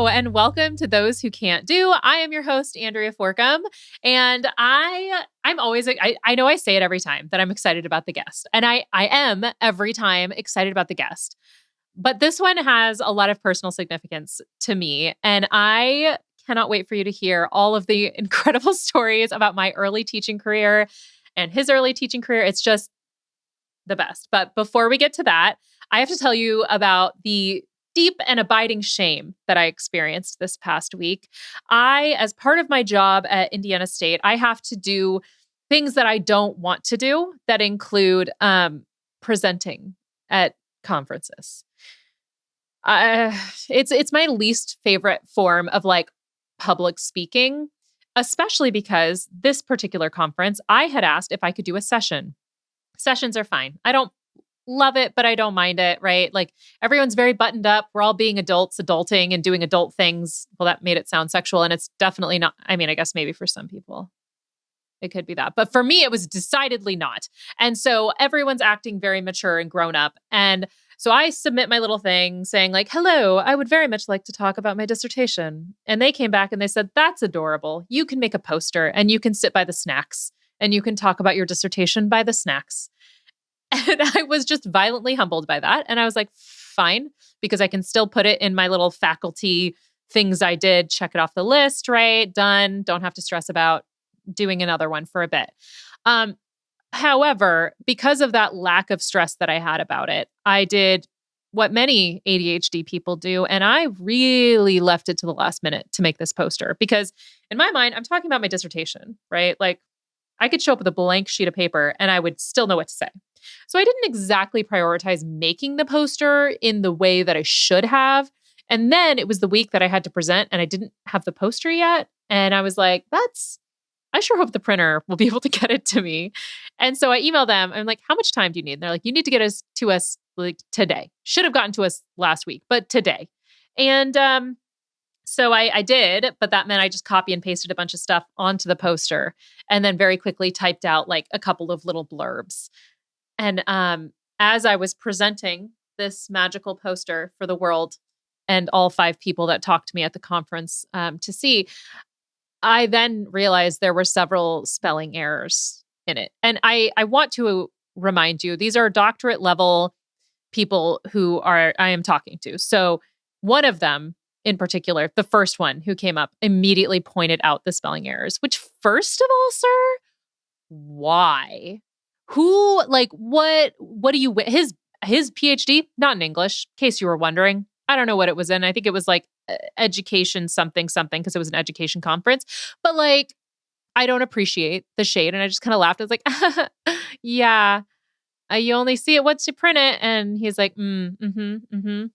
and welcome to Those Who Can't Do. I am your host, Andrea Forcum, and I'm always, I know I say it every time that I'm excited about the guest, and I am every time excited about the guest. But this one has a lot of personal significance to me, and I cannot wait for you to hear all of the incredible stories about my early teaching career and his early teaching career. It's just the best. But before we get to that, I have to tell you about the deep and abiding shame that I experienced this past week. As part of my job at Indiana State, I have to do things that I don't want to do that include presenting at conferences. It's my least favorite form of like public speaking, especially because this particular conference, I had asked if I could do a session. Sessions are fine. I don't love it, but I don't mind it, right? Like everyone's very buttoned up. We're all being adults, adulting and doing adult things. Well, that made it sound sexual, and it's definitely not. I mean, I guess maybe for some people it could be that. But for me, it was decidedly not. And so everyone's acting very mature and grown up. And so I submit my little thing saying like, hello, I would very much like to talk about my dissertation. And they came back and they said, that's adorable. You can make a poster and you can sit by the snacks and you can talk about your dissertation by the snacks. And I was just violently humbled by that. And I was like, fine, because I can still put it in my little faculty things I did, check it off the list, right? Done. Don't have to stress about doing another one for a bit. However, because of that lack of stress that I had about it, I did what many ADHD people do. And I really left it to the last minute to make this poster because in my mind, I'm talking about my dissertation, right? Like I could show up with a blank sheet of paper and I would still know what to say. So I didn't exactly prioritize making the poster in the way that I should have. And then it was the week that I had to present and I didn't have the poster yet. And I was like, I sure hope the printer will be able to get it to me. And so I emailed them. I'm like, how much time do you need? And they're like, you need to get us to us like today. Should have gotten to us last week, but today. And so I did, but that meant I just copy and pasted a bunch of stuff onto the poster and then very quickly typed out like a couple of little blurbs. And as I was presenting this magical poster for the world and all 5 people that talked to me at the conference to see, I then realized there were several spelling errors in it. And I want to remind you, these are doctorate level people who I am talking to. So one of them in particular, the first one who came up, immediately pointed out the spelling errors, which first of all, sir, why? Who, like, what do you, his PhD, not in English, in case you were wondering. I don't know what it was in. I think it was like education something, because it was an education conference. But like, I don't appreciate the shade. And I just kind of laughed. I was like, yeah, you only see it once you print it. And he's like, rude.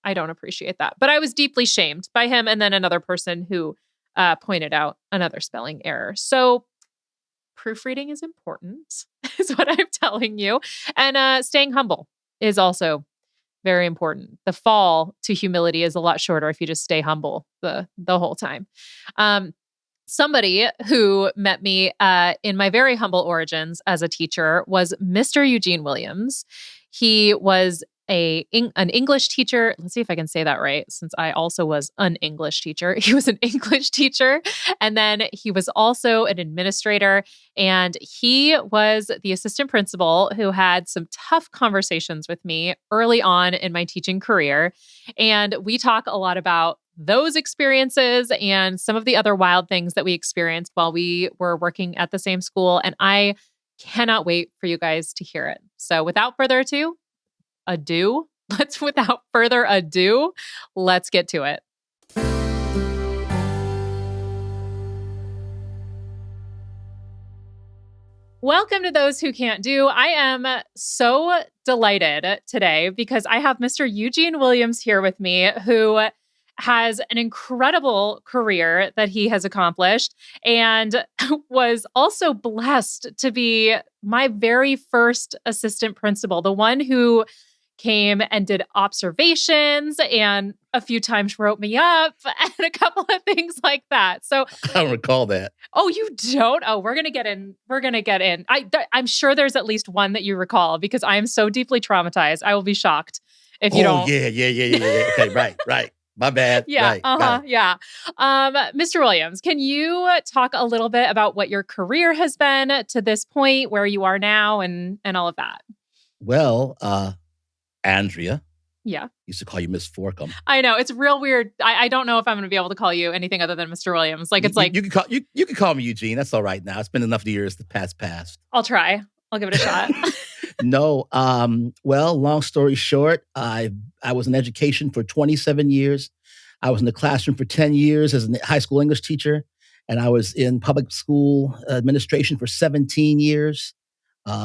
I don't appreciate that. But I was deeply shamed by him. And then another person who pointed out another spelling error. So proofreading is important, is what I'm telling you. And staying humble is also very important. The fall to humility is a lot shorter if you just stay humble the whole time. Somebody who met me in my very humble origins as a teacher was Mr. Eugene Williams. He was an English teacher. Let's see if I can say that right, since I also was an English teacher. He was an English teacher, and then he was also an administrator, and he was the assistant principal who had some tough conversations with me early on in my teaching career. And we talk a lot about those experiences and some of the other wild things that we experienced while we were working at the same school. And I cannot wait for you guys to hear it. So without further ado, let's get to it. Welcome to Those Who Can't Do. I am so delighted today because I have Mr. Eugene Williams here with me, who has an incredible career that he has accomplished and was also blessed to be my very first assistant principal, the one who came and did observations and a few times wrote me up and a couple of things like that. So I don't recall that. Oh, you don't? Oh, we're going to get in. I'm sure there's at least one that you recall because I am so deeply traumatized. I will be shocked if you don't. Yeah. Okay, right. My bad. Yeah. Right. Got it. Yeah. Mr. Williams, can you talk a little bit about what your career has been to this point, where you are now, and all of that? Well, Andrea Yeah. used to call you Miss Forkham. I know. It's real weird. I don't know if I'm going to be able to call you anything other than Mr. Williams. Like, it's like, You can call me Eugene. That's all right now. It's been enough years to past. I'll try. I'll give it a shot. No. Well, long story short, I was in education for 27 years. I was in the classroom for 10 years as a high school English teacher, and I was in public school administration for 17 years.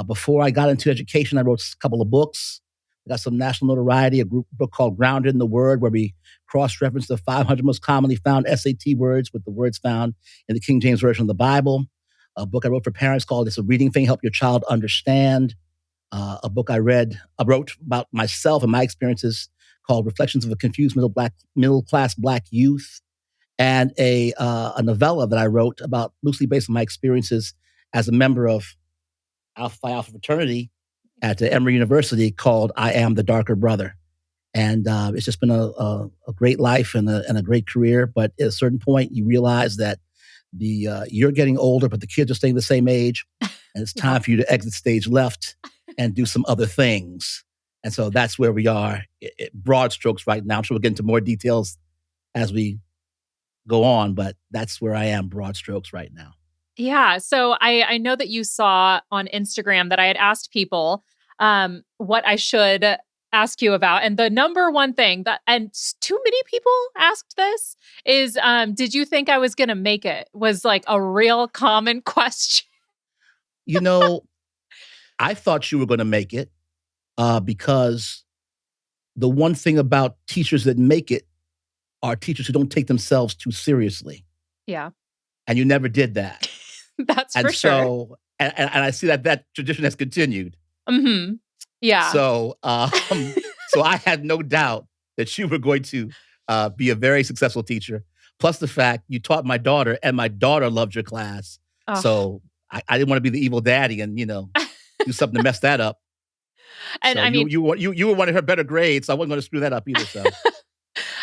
Before I got into education, I wrote a couple of books. I got some national notoriety, a book called Grounded in the Word, where we cross-reference the 500 most commonly found SAT words with the words found in the King James Version of the Bible. A book I wrote for parents called It's a Reading Thing, Help Your Child Understand. A book I wrote about myself and my experiences called Reflections of a Confused Middle-Class Black Youth. And a novella that I wrote about, loosely based on my experiences as a member of Alpha Phi Alpha fraternity at Emory University, called I Am the Darker Brother. And it's just been a great life and a great career. But at a certain point, you realize that you're getting older, but the kids are staying the same age. And it's time for you to exit stage left and do some other things. And so that's where we are, broad strokes right now. I'm sure we'll get into more details as we go on, but that's where I am, broad strokes right now. Yeah. So I know that you saw on Instagram that I had asked people what I should ask you about. And the number one thing and too many people asked this is, did you think I was going to make it? Was like a real common question. I thought you were going to make it because the one thing about teachers that make it are teachers who don't take themselves too seriously. Yeah. And you never did that. That's for sure. And I see that tradition has continued. Mm-hmm. Yeah. So I had no doubt that you were going to be a very successful teacher. Plus the fact you taught my daughter, and my daughter loved your class. Oh. So I didn't want to be the evil daddy and, do something to mess that up. And so I mean, you were one of her better grades, so I wasn't going to screw that up either. So.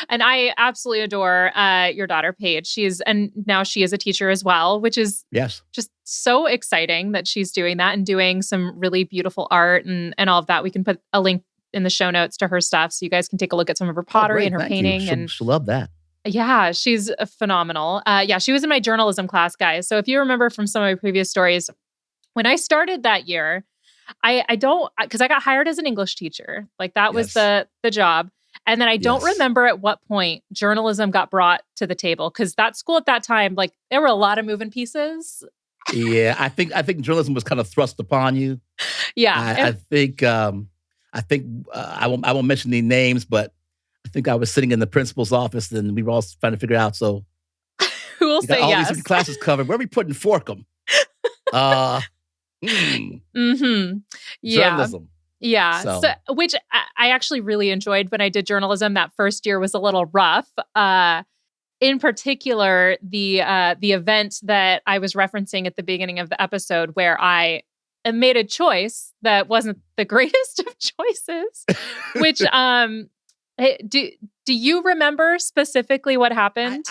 And I absolutely adore your daughter, Paige. And now she is a teacher as well, which is just so exciting that she's doing that and doing some really beautiful art and all of that. We can put a link in the show notes to her stuff so you guys can take a look at some of her pottery and her painting. And she'll love that. Yeah, she's phenomenal. She was in my journalism class, guys. So if you remember from some of my previous stories, when I started that year, because I got hired as an English teacher. Like that was the job. And then I don't remember at what point journalism got brought to the table, because that school at that time, like there were a lot of moving pieces. Yeah, I think journalism was kind of thrust upon you. Yeah, I won't mention any names, but I think I was sitting in the principal's office and we were all trying to figure out. So who will say all yes? These classes covered. Where are we putting Forkham? Mm-hmm. Yeah. Journalism. Yeah. So, which I actually really enjoyed when I did journalism. That first year was a little rough. In particular, the event that I was referencing at the beginning of the episode, where I made a choice that wasn't the greatest of choices. Which do you remember specifically what happened?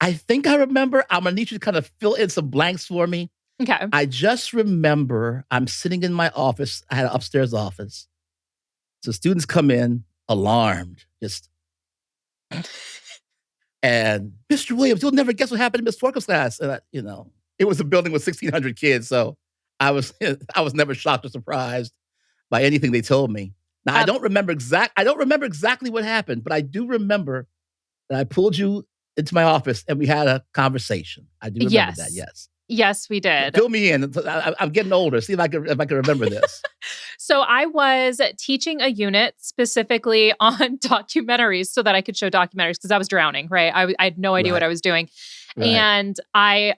I think I remember. I'm gonna need you to kind of fill in some blanks for me. Okay. I just remember I'm sitting in my office. I had an upstairs office. So students come in alarmed, and Mr. Williams, you'll never guess what happened in Miss Forkham's class. And it was a building with 1,600 kids. So I was never shocked or surprised by anything they told me. Now I don't remember exactly what happened, but I do remember that I pulled you into my office and we had a conversation. I do remember that. Yes. Yes, we did. Fill me in. I'm getting older. See if I can remember this. So I was teaching a unit specifically on documentaries so that I could show documentaries, because I was drowning, right? I had no idea what I was doing. Right. And I,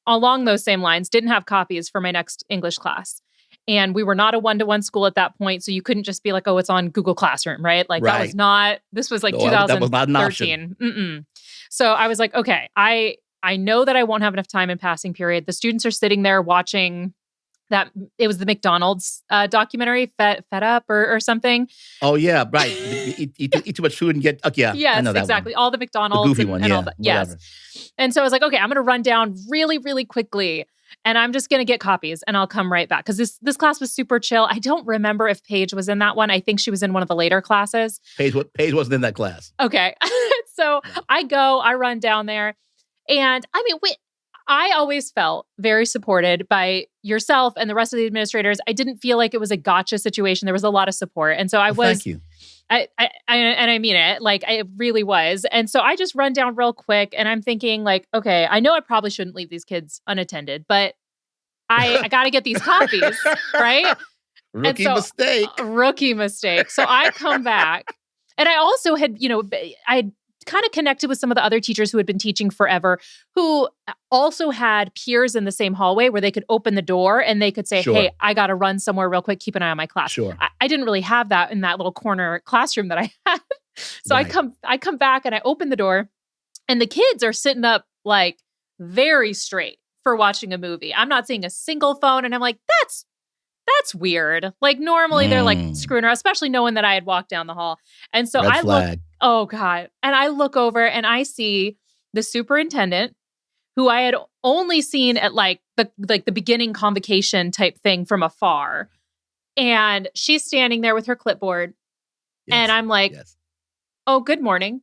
along those same lines, didn't have copies for my next English class. And we were not a one-to-one school at that point. So you couldn't just be like, oh, it's on Google Classroom, right? Like that was not, this was like 2013. That was not an option. Mm-mm. So I was like, okay, I know that I won't have enough time in passing period. The students are sitting there watching that it was the McDonald's documentary, Fed Up or something. Oh yeah, right. Eat too much food and get. Okay, yeah, I Yes, know that one. exactly. All the The McDonald's goofy one. and all Yeah, that. Yes. whatever. And so I was like, okay, I'm going to run down really, really quickly, and I'm just going to get copies, and I'll come right back because this class was super chill. I don't remember if Paige was in that one. I think she was in one of the later classes. Paige wasn't in that class. Okay, so I run down there, and I mean, I always felt very supported by yourself and the rest of the administrators. I didn't feel like it was a gotcha situation. There was a lot of support, and so I was. Thank you. I mean it, like it really was. And so I just run down real quick and I'm thinking like, okay, I know I probably shouldn't leave these kids unattended, but I got to get these copies, right? Rookie mistake. So I come back and I also had, I kind of connected with some of the other teachers who had been teaching forever, who also had peers in the same hallway where they could open the door and they could say, Sure. hey, I got to run somewhere real quick. Keep an eye on my class. Sure. I didn't really have that in that little corner classroom that I had. So Right. I come back and I open the door and the kids are sitting up like very straight for watching a movie. I'm not seeing a single phone. And I'm like, that's weird. Like normally they're like screwing around, especially knowing that I had walked down the hall. And so Red flag. oh God. And I look over and I see the superintendent who I had only seen at like the beginning convocation type thing from afar. And she's standing there with her clipboard. Yes. And I'm like, Yes. oh, good morning.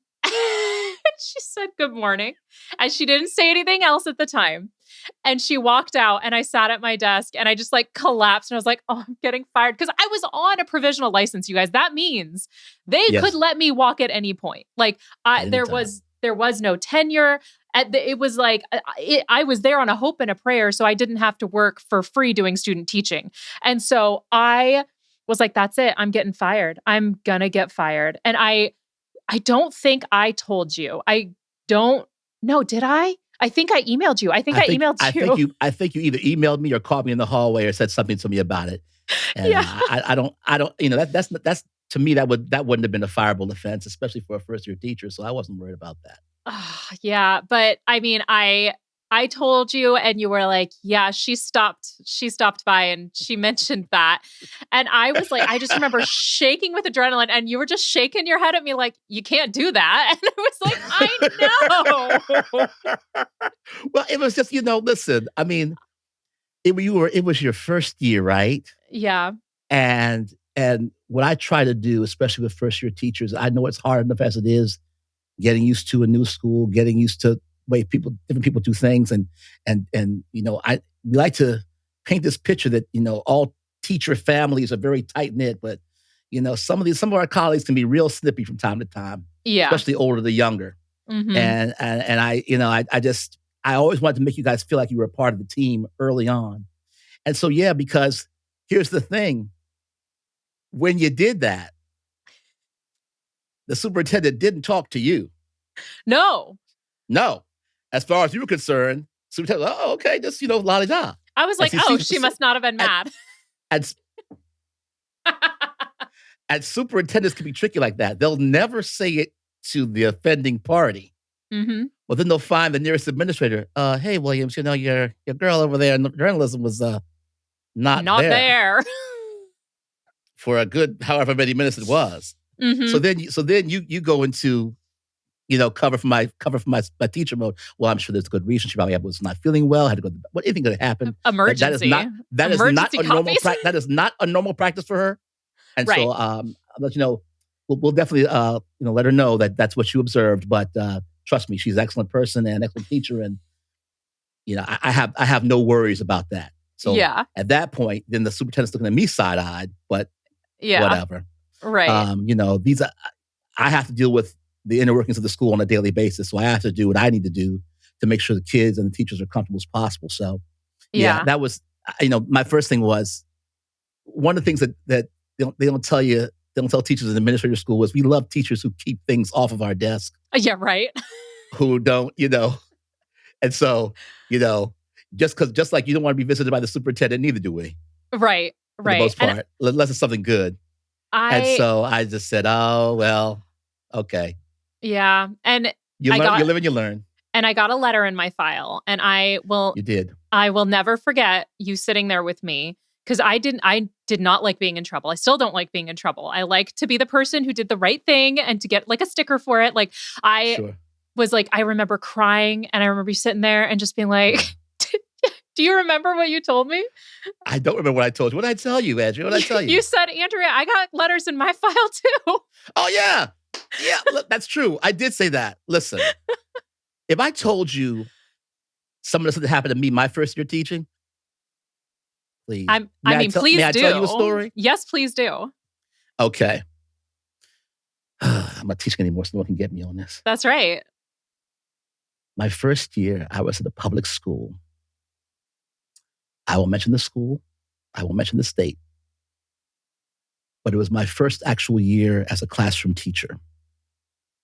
She said good morning. And she didn't say anything else at the time. And she walked out and I sat at my desk and I just like collapsed and I was like, oh, I'm getting fired. Because I was on a provisional license, you guys. That means they could let me walk at any point. Like there was no tenure. It was like I was there on a hope and a prayer. So I didn't have to work for free doing student teaching. And so I was like, that's it. I'm getting fired. I'm going to get fired. And I don't think I told you. I don't know. Did I? I think I emailed you. I emailed you. I think you either emailed me or called me in the hallway or said something to me about it. And Yeah. I don't. That's to me that wouldn't have been a fireable offense, especially for a first year teacher. So I wasn't worried about that. Yeah, but I mean, I told you, and you were like, "Yeah, she stopped by, and she mentioned that," and I was like, I just remember shaking with adrenaline, and you were just shaking your head at me like, "You can't do that," and I was like, "I know." Well, it was just listen. I mean, it was your first year, right? Yeah. And what I try to do, especially with first year teachers, I know it's hard enough as it is, getting used to a new school, getting used to the way different people do things, and we like to paint this picture that all teacher families are very tight knit, but some of our colleagues can be real snippy from time to time, Yeah. especially older than younger. Mhm. And I always wanted to make you guys feel like you were a part of the team early on, and so yeah, because here's the thing: when you did that, the superintendent didn't talk to you. No. As far as you were concerned, superintendent, oh, okay, just, la-di-da. I was like, she must not have been mad. And superintendents can be tricky like that. They'll never say it to the offending party. Mm-hmm. Well, then they'll find the nearest administrator. Hey, Williams, your girl over there in journalism was not there. For a good however many minutes it was. Mm-hmm. So then you go into cover for my teacher mode. Well, I'm sure there's a good reason. She probably was not feeling well. Had to go. What anything could happen? Emergency. That is not a normal practice for her. And right. so I'll let you know. We'll definitely let her know that that's what you observed. But trust me, she's an excellent person and an excellent teacher, and I have no worries about that. So yeah. At that point, then the superintendent's looking at me side-eyed, but whatever. Right. I have to deal with the inner workings of the school on a daily basis. So I have to do what I need to do to make sure the kids and the teachers are comfortable as possible. So that was, my first thing was, one of the things that they don't tell you, they don't tell teachers in administrative school was, we love teachers who keep things off of our desk. Yeah, right. Who don't, and so, just like you don't want to be visited by the superintendent, neither do we. Right. For the most part, unless it's something good. And so I just said, oh, well, okay. Yeah. And you live and you learn. And I got a letter in my file, and You did. I will never forget you sitting there with me, because I did not like being in trouble. I still don't like being in trouble. I like to be the person who did the right thing and to get like a sticker for it. Like I Sure. was like, I remember crying, and I remember you sitting there and just being like, do you remember what you told me? I don't remember what I told you. What did I tell you, Andrea? What did I tell you? You said, Andrea, I got letters in my file too. Oh, yeah. Yeah, look, that's true. I did say that. Listen, if I told you some of the stuff that happened to me my first year teaching, please. Please may I do. tell you a story? Yes, please do. Okay. I'm not teaching anymore, so no one can get me on this. That's right. My first year, I was at a public school. I won't mention the school. I won't mention the state. But it was my first actual year as a classroom teacher.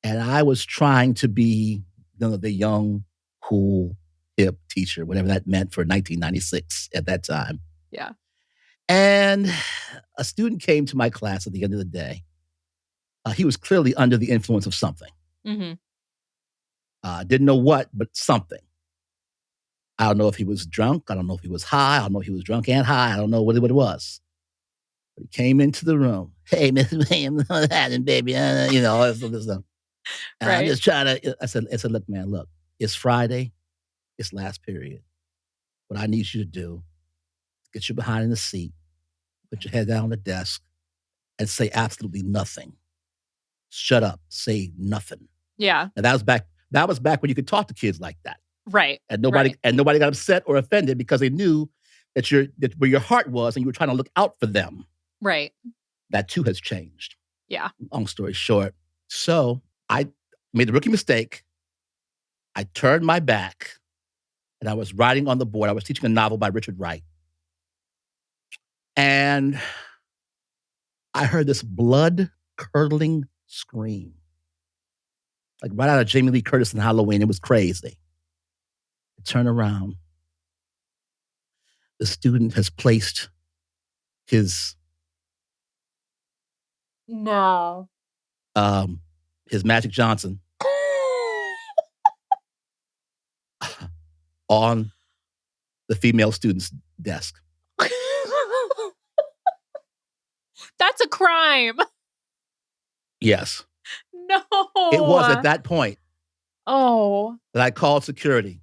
And I was trying to be the young, cool, hip teacher, whatever that meant for 1996 at that time. Yeah. And a student came to my class at the end of the day. He was clearly under the influence of something. Mm-hmm. Didn't know what, but something. I don't know if he was drunk. I don't know if he was high. I don't know if he was drunk and high. I don't know what it was. But he came into the room. Hey, Miss Williams, what's happening, baby? All this stuff. And Right. I'm just trying to, I said, look, man, look, it's Friday. It's last period. What I need you to do, get you behind in the seat, put your head down on the desk, and say absolutely nothing. Shut up. Say nothing. Yeah. And that was back when you could talk to kids like that. Right. And nobody got upset or offended because they knew that where your heart was and you were trying to look out for them. Right. That too has changed. Yeah. Long story short. So I made the rookie mistake. I turned my back and I was writing on the board. I was teaching a novel by Richard Wright. And I heard this blood-curdling scream. Like right out of Jamie Lee Curtis in Halloween. It was crazy. I turn around. The student has placed his Magic Johnson on the female student's desk. That's a crime. Yes. No. It was at that point that I called security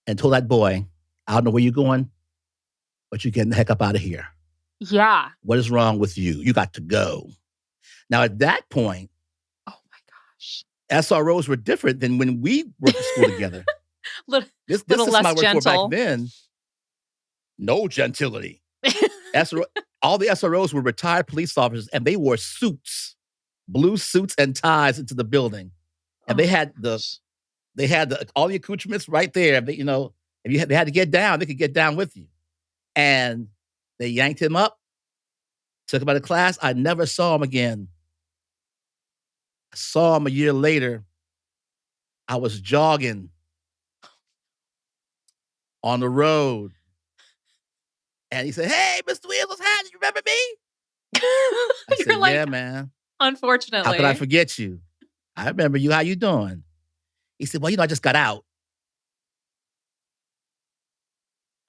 and told that boy, I don't know where you're going, but you're getting the heck up out of here. Yeah. What is wrong with you? You got to go. Now, at that point, oh my gosh, SROs were different than when we went to school together. This little is less my word for gentle. back then. No gentility. All the SROs were retired police officers, and they wore suits, blue suits and ties into the building, and they had all the accoutrements right there. They, if they had to get down, they could get down with you. And they yanked him up, took him out of class. I never saw him again. I saw him a year later. I was jogging on the road. And he said, hey, Mr. Williams, what's happening? You remember me? I said, like, yeah, man. Unfortunately. How could I forget you? I remember you. How you doing? He said, well, I just got out.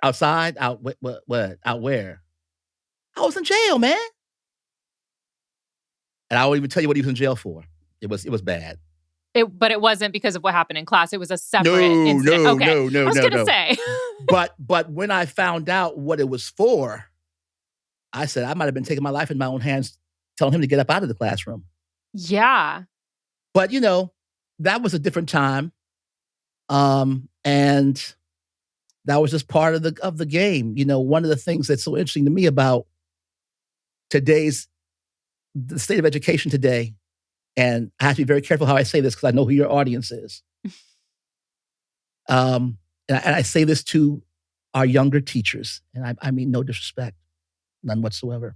Outside? Out what? Out where? I was in jail, man. And I won't even tell you what he was in jail for. It was bad. But it wasn't because of what happened in class. It was a separate incident. No, okay. no. I was going to say. But when I found out what it was for, I said I might have been taking my life in my own hands, telling him to get up out of the classroom. Yeah. But that was a different time. And that was just part of the game. One of the things that's so interesting to me about the state of education today, and I have to be very careful how I say this because I know who your audience is. And I say this to our younger teachers, and I mean no disrespect, none whatsoever.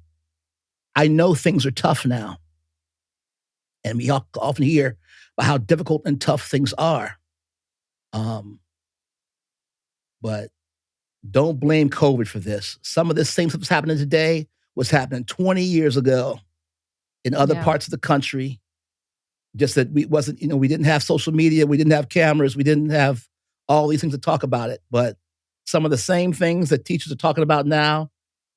I know things are tough now, and we often hear about how difficult and tough things are. But don't blame COVID for this. Some of this same stuff that's happening today was happening 20 years ago in other parts of the country. Just that we wasn't, we didn't have social media, we didn't have cameras, we didn't have all these things to talk about it. But some of the same things that teachers are talking about now,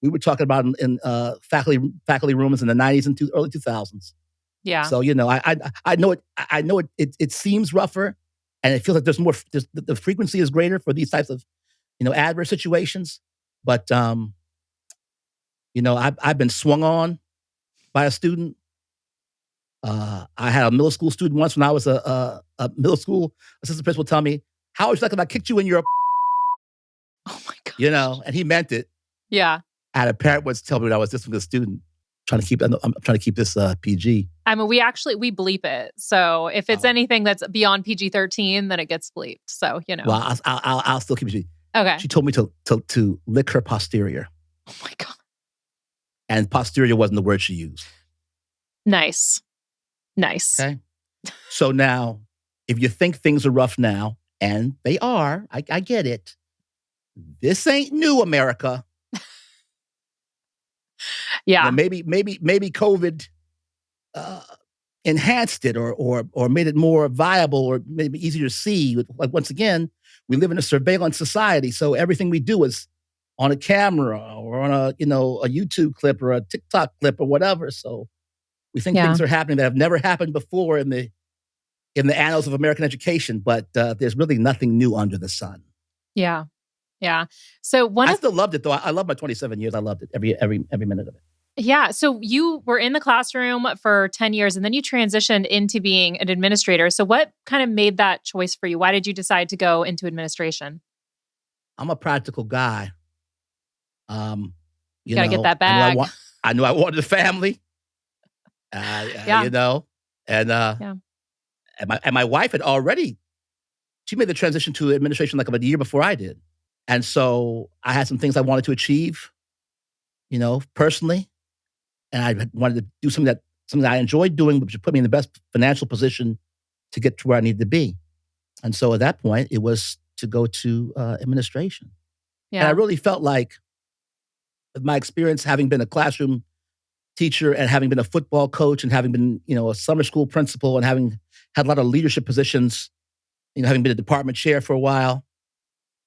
we were talking about in faculty rooms in the '90s and early 2000s. Yeah. So I know it seems rougher, and it feels like there's more. The frequency is greater for these types of adverse situations. But I've been swung on by a student. I had a middle school student once when I was a middle school assistant principal tell me, "How would you like if I kicked you in your?" Oh my god. And he meant it. Yeah. I had a parent once tell me when I was this with a student. I'm trying to keep this PG. I mean, we bleep it. So if it's anything that's beyond PG-13, then it gets bleeped. So Well, I'll still keep it PG. Okay. She told me to lick her posterior. Oh my god. And posterior wasn't the word she used. Nice. Okay. So now, if you think things are rough now, and they are, I get it. This ain't new, America. Yeah. Maybe COVID enhanced it or made it more viable or maybe easier to see. Like, once again, we live in a surveillance society, so everything we do is on a camera or on a YouTube clip or a TikTok clip or whatever. So we think things are happening that have never happened before in the annals of American education, but there's really nothing new under the sun. Yeah. Yeah. So I still loved it, though. I love my 27 years. I loved it, every minute of it. Yeah. So you were in the classroom for 10 years and then you transitioned into being an administrator. So what kind of made that choice for you? Why did you decide to go into administration? I'm a practical guy. Gotta get that bag. I knew I wanted a family. And my wife had already, she made the transition to administration like about a year before I did. And so I had some things I wanted to achieve, personally. And I wanted to do something that I enjoyed doing, which would put me in the best financial position to get to where I needed to be. And so at that point, it was to go to administration. Yeah. And I really felt like my experience having been a classroom teacher and having been a football coach and having been, a summer school principal and having had a lot of leadership positions, having been a department chair for a while,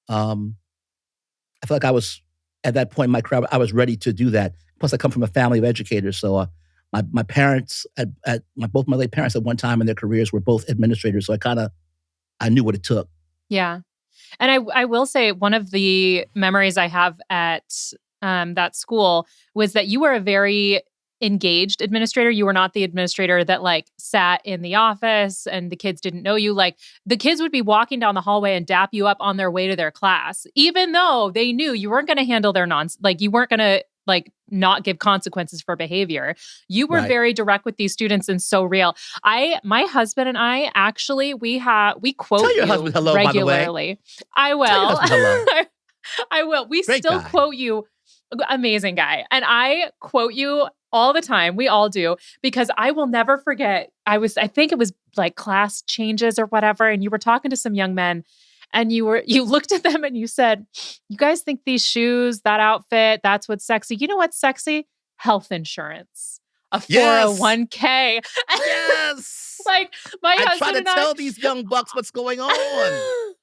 I feel like I was, at that point in my career, I was ready to do that. Plus, I come from a family of educators. So my parents, both my late parents at one time in their careers were both administrators. So I knew what it took. Yeah. And I will say one of the memories I have at that school was that you were a very engaged administrator. You were not the administrator that sat in the office and the kids didn't know you. The kids would be walking down the hallway and dap you up on their way to their class, even though they knew you weren't going to handle their you weren't going to not give consequences for behavior. You were very direct with these students and so real. My husband and I actually, we quote Tell your you husband hello, regularly. by the way. I will. Tell your husband hello. I will. We Great still guy. quote you. Amazing guy. And I quote you all the time. We all do, because I will never forget. I think it was class changes or whatever. And you were talking to some young men and you looked at them and you said, "You guys think these shoes, that outfit, that's what's sexy. You know what's sexy? Health insurance, a 401k." Yes. My husband try to and I tell these young bucks what's going on.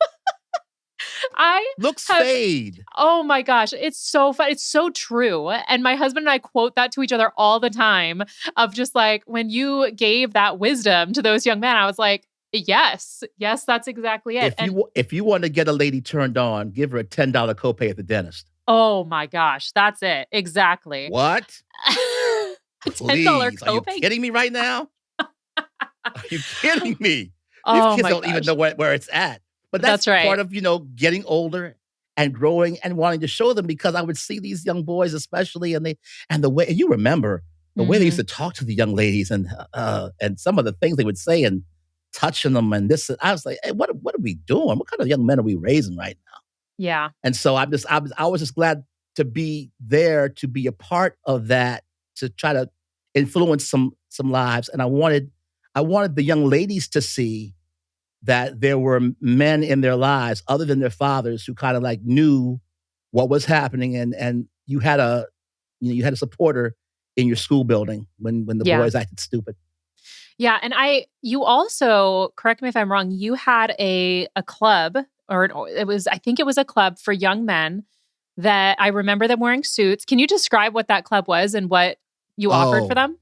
Looks fade. Oh my gosh. It's so fun. It's so true. And my husband and I quote that to each other all the time of just when you gave that wisdom to those young men, I was like, yes, that's exactly it. If you want to get a lady turned on, give her a $10 copay at the dentist. Oh my gosh. That's it. Exactly. What? $10 copay? Are you kidding me right now? Are you kidding me? Oh, these kids don't even know where it's at. But that's right. Part of, getting older and growing and wanting to show them, because I would see these young boys, especially, and the way, and you remember the way they used to talk to the young ladies and some of the things they would say and touching them and this. I was like, hey, what are we doing? What kind of young men are we raising right now? Yeah. And so I was just glad to be there, to be a part of that, to try to influence some lives. And I wanted the young ladies to see that there were men in their lives other than their fathers who kind of knew what was happening, and you had a supporter in your school building when the boys acted stupid. Yeah. And you also, correct me if I'm wrong, you had a club, or I think it was a club for young men that I remember them wearing suits. Can you describe what that club was and what you offered for Oh, them?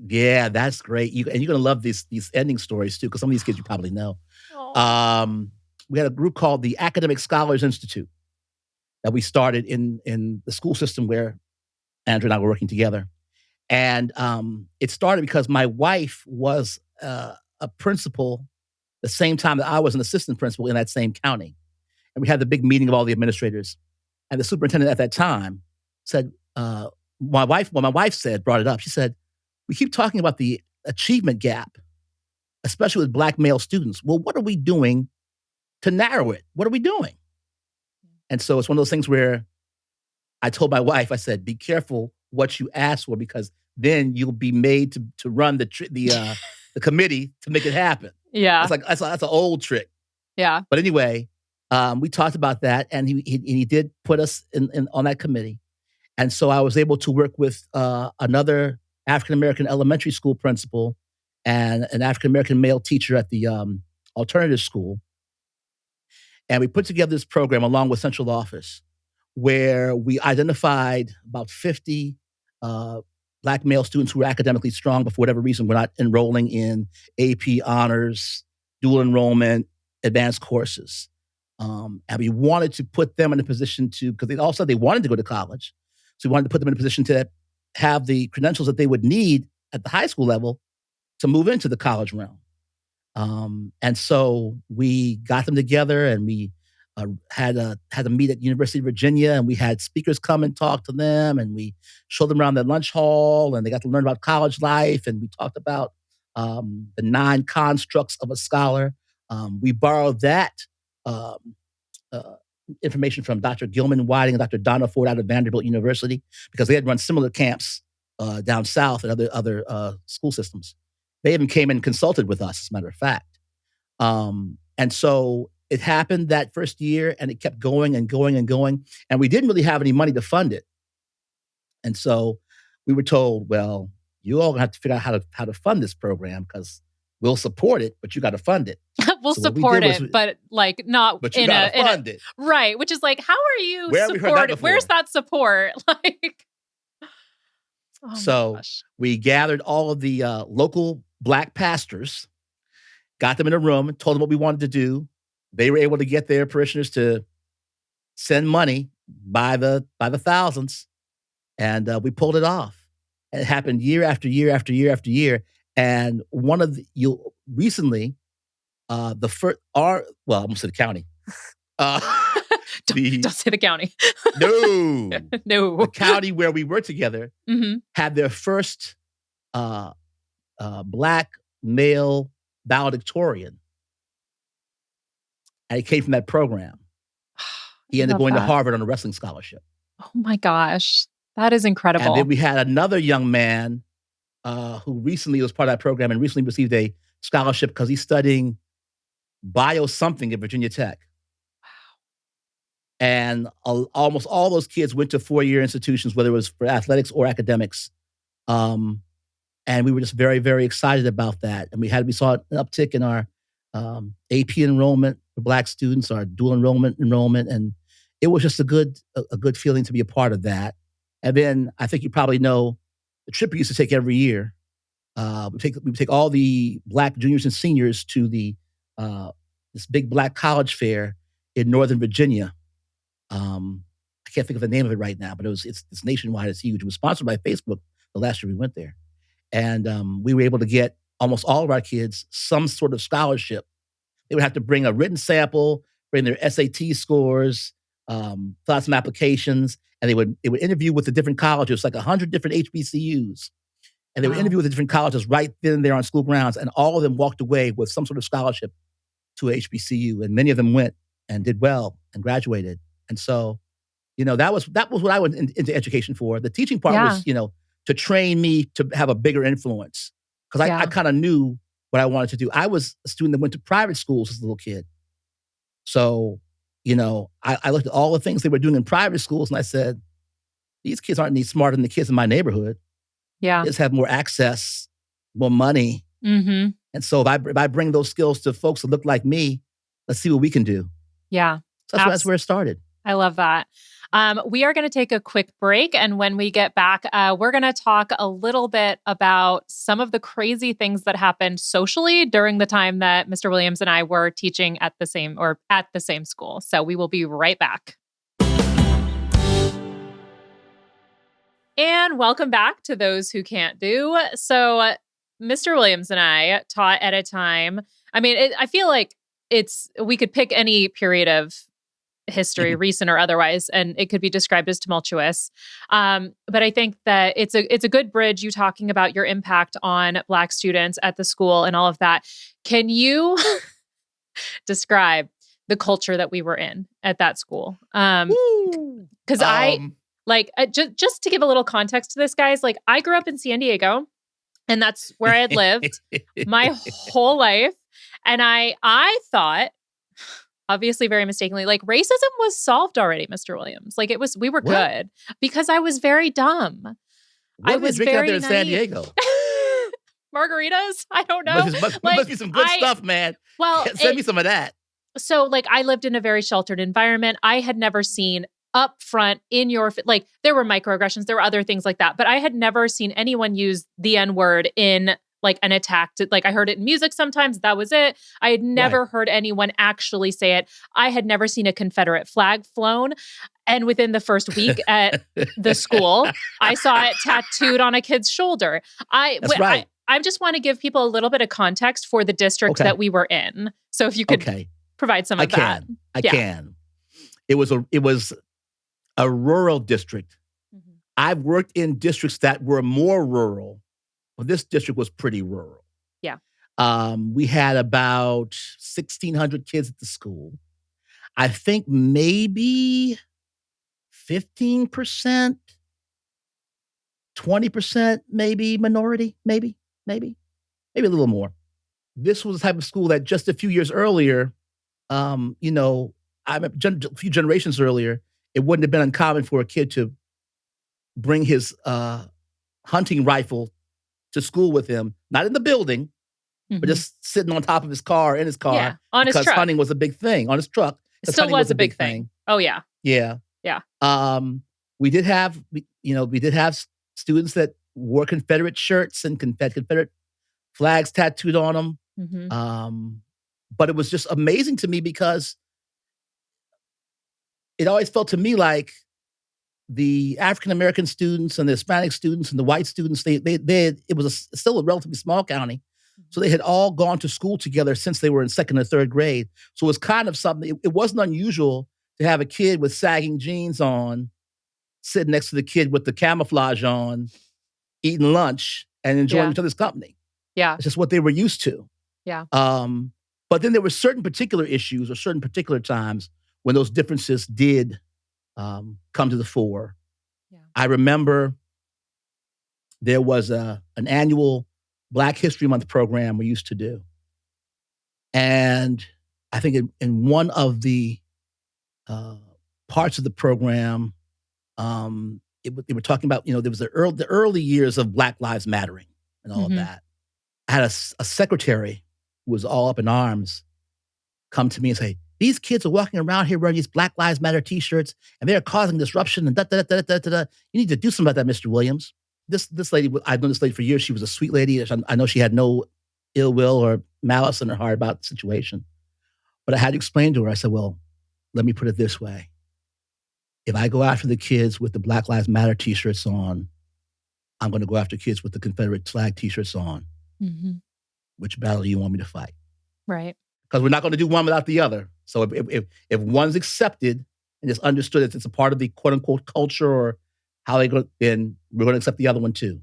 yeah, that's great. And you're gonna love these ending stories too, because some of these kids you probably know. Oh. Um, we had a group called the Academic Scholars Institute that we started in the school system where Andrea and I were working together. And it started because my wife was a principal the same time that I was an assistant principal in that same county. And we had the big meeting of all the administrators. And the superintendent at that time said, when my wife brought it up, she said, we keep talking about the achievement gap, especially with Black male students. Well, what are we doing to narrow it? What are we doing? And so it's one of those things where I told my wife, I said, be careful what you ask for, because then you'll be made to run the committee to make it happen. Yeah. That's an old trick. Yeah. But anyway, we talked about that, and he did put us in on that committee. And so I was able to work with another African American elementary school principal and an African American male teacher at the alternative school. And we put together this program along with central office where we identified about 50 Black male students who were academically strong, but for whatever reason were not enrolling in AP honors, dual enrollment, advanced courses. And we wanted to put them in a position because they all said they wanted to go to college. So we wanted to put them in a position to have the credentials that they would need at the high school level to move into the college realm. And so we got them together, and we had a meet at University of Virginia, and we had speakers come and talk to them, and we showed them around the lunch hall, and they got to learn about college life, and we talked about the 9 constructs of a scholar. We borrowed that um, uh, information from Dr. Gilman Whiting and Dr. Donna Ford out of Vanderbilt University, because they had run similar camps down south at other school systems. They even came and consulted with us, as a matter of fact. And so it happened that first year, and it kept going and going and going. And we didn't really have any money to fund it. And so we were told, well, you all have to figure out how to fund this program, because we'll support it, but you got to fund it. We'll So what we support did it, but like not But you in got to fund it. right. Which is like, how are you Where have we heard that supported? before? Where's that support? Like, oh my So gosh. we gathered all of the local Black pastors, got them in a room, and told them what we wanted to do. They were able to get their parishioners to send money by the thousands, and we pulled it off. And it happened year after year after year after year. And one of recently, the first I'm gonna say the county. Uh, Don't say the county. no, No. the county where we were together Mhm. had their first Black male valedictorian, and he came from that program. He ended up Love going to that. Harvard on a wrestling scholarship. Oh my gosh. That is And incredible. then we had another young man who recently was part of that program and recently received a scholarship because he's studying bio something at Virginia Tech. And almost all those kids went to 4-year institutions, whether it was for athletics or academics. And we were just very, very excited about that. And we saw an uptick in our AP enrollment for Black students, our dual enrollment, and it was just a good feeling to be a part of that. And then I think you probably know the trip we used to take every year. We would take all the Black juniors and seniors to this big Black college fair in Northern Virginia. I can't think of the name of it right now, but it's nationwide. It's huge. It was sponsored by Facebook the last year we went there. And we were able to get almost all of our kids some sort of scholarship. They would have to bring a written sample, bring their SAT scores, fill out some applications, and they would interview with the different colleges, like 100 different HBCUs. And they would interview with the different colleges right then and there on school grounds, and all of them walked away with some sort of scholarship to a HBCU. And many of them went and did well and graduated. And so, that was what I went into education for. The teaching part was, to train me to have a bigger influence, because I kind of knew what I wanted to do. I was a student that went to private schools as a little kid. So, I looked at all the things they were doing in private schools, and I said, these kids aren't any smarter than the kids in my neighborhood. Yeah. They just have more access, more money, Mm-hmm. And so if I bring those skills to folks that look like me, let's see what we can do. Yeah. So that's where it started. I love that. We are going to take a quick break. And when we get back, we're going to talk a little bit about some of the crazy things that happened socially during the time that Mr. Williams and I were teaching at the same school. So we will be right back. And welcome back to Those Who Can't Do. So Mr. Williams and I taught at a time. I mean, I feel like we could pick any period of history, recent or otherwise, and it could be described as tumultuous. But I think that it's a good bridge. You talking about your impact on Black students at the school and all of that. Can you describe the culture that we were in at that school? Because just to give a little context to this, guys, like I grew up in San Diego, and that's where I had lived my whole life, and I thought, obviously very mistakenly, like racism was solved already, Mr. Williams. Like we were good because I was very dumb. I was drinking out there in San Diego. Margaritas? I don't know. Must be some good stuff, man. Well, send me some of that. So like I lived in a very sheltered environment. I had never seen up front in your, like there were microaggressions, there were other things like that, but I had never seen anyone use the N-word in like an attack. Like I heard it in music sometimes, that was it. I had never heard anyone actually say it. I had never seen a Confederate flag flown. And within the first week at the school, I saw it tattooed on a kid's shoulder. I just want to give people a little bit of context for the district that we were in. So if you could provide some of that. I can. It was a rural district. Mm-hmm. I've worked in districts that were more rural. Well, this district was pretty rural. Yeah. We had about 1,600 kids at the school. I think maybe 15%, 20% maybe minority, maybe a little more. This was the type of school that just a few years earlier, a few generations earlier, it wouldn't have been uncommon for a kid to bring his hunting rifle to school with him, not in the building, but just sitting on top of his car, in his car. On his truck. Because hunting was a big thing. On his truck. It still was a big thing. Oh, yeah. Yeah. Yeah. We did have students that wore Confederate shirts and Confederate flags tattooed on them. Mm-hmm. But it was just amazing to me because it always felt to me like the African-American students and the Hispanic students and the white students, it was still a relatively small county. So they had all gone to school together since they were in second or third grade. So it was kind of something, it wasn't unusual to have a kid with sagging jeans on, sitting next to the kid with the camouflage on, eating lunch and enjoying each other's company. Yeah. It's just what they were used to. Yeah. But then there were certain particular issues or certain particular times when those differences did come to the fore. Yeah. I remember there was an annual Black History Month program we used to do. And I think in one of the parts of the program, they were talking about, there was the early years of Black Lives Mattering and all of that. I had a secretary who was all up in arms come to me and say, these kids are walking around here wearing these Black Lives Matter t-shirts and they're causing disruption and da-da-da-da-da-da. You need to do something about that, Mr. Williams. This lady, I've known this lady for years. She was a sweet lady. I know she had no ill will or malice in her heart about the situation. But I had to explain to her, I said, well, let me put it this way. If I go after the kids with the Black Lives Matter t-shirts on, I'm going to go after kids with the Confederate flag t-shirts on. Mm-hmm. Which battle do you want me to fight? Right. Because we're not going to do one without the other. So if one's accepted and it's understood that it's a part of the quote unquote culture or how they go, then we're going to accept the other one too.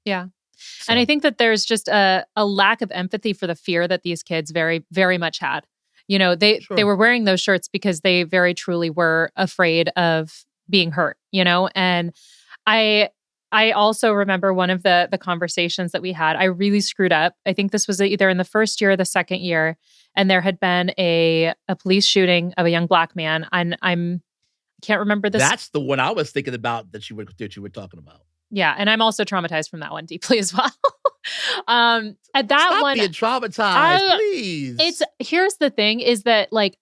Yeah. So. And I think that there's just a lack of empathy for the fear that these kids very, very much had. They were wearing those shirts because they very truly were afraid of being hurt, and I also remember one of the conversations that we had. I really screwed up. I think this was either in the first year or the second year. And there had been a police shooting of a young Black man. And I can't remember this. That's the one I was thinking about that you were talking about. Yeah. And I'm also traumatized from that one deeply as well. At that Stop one, being traumatized, it's please. here's the thing is that like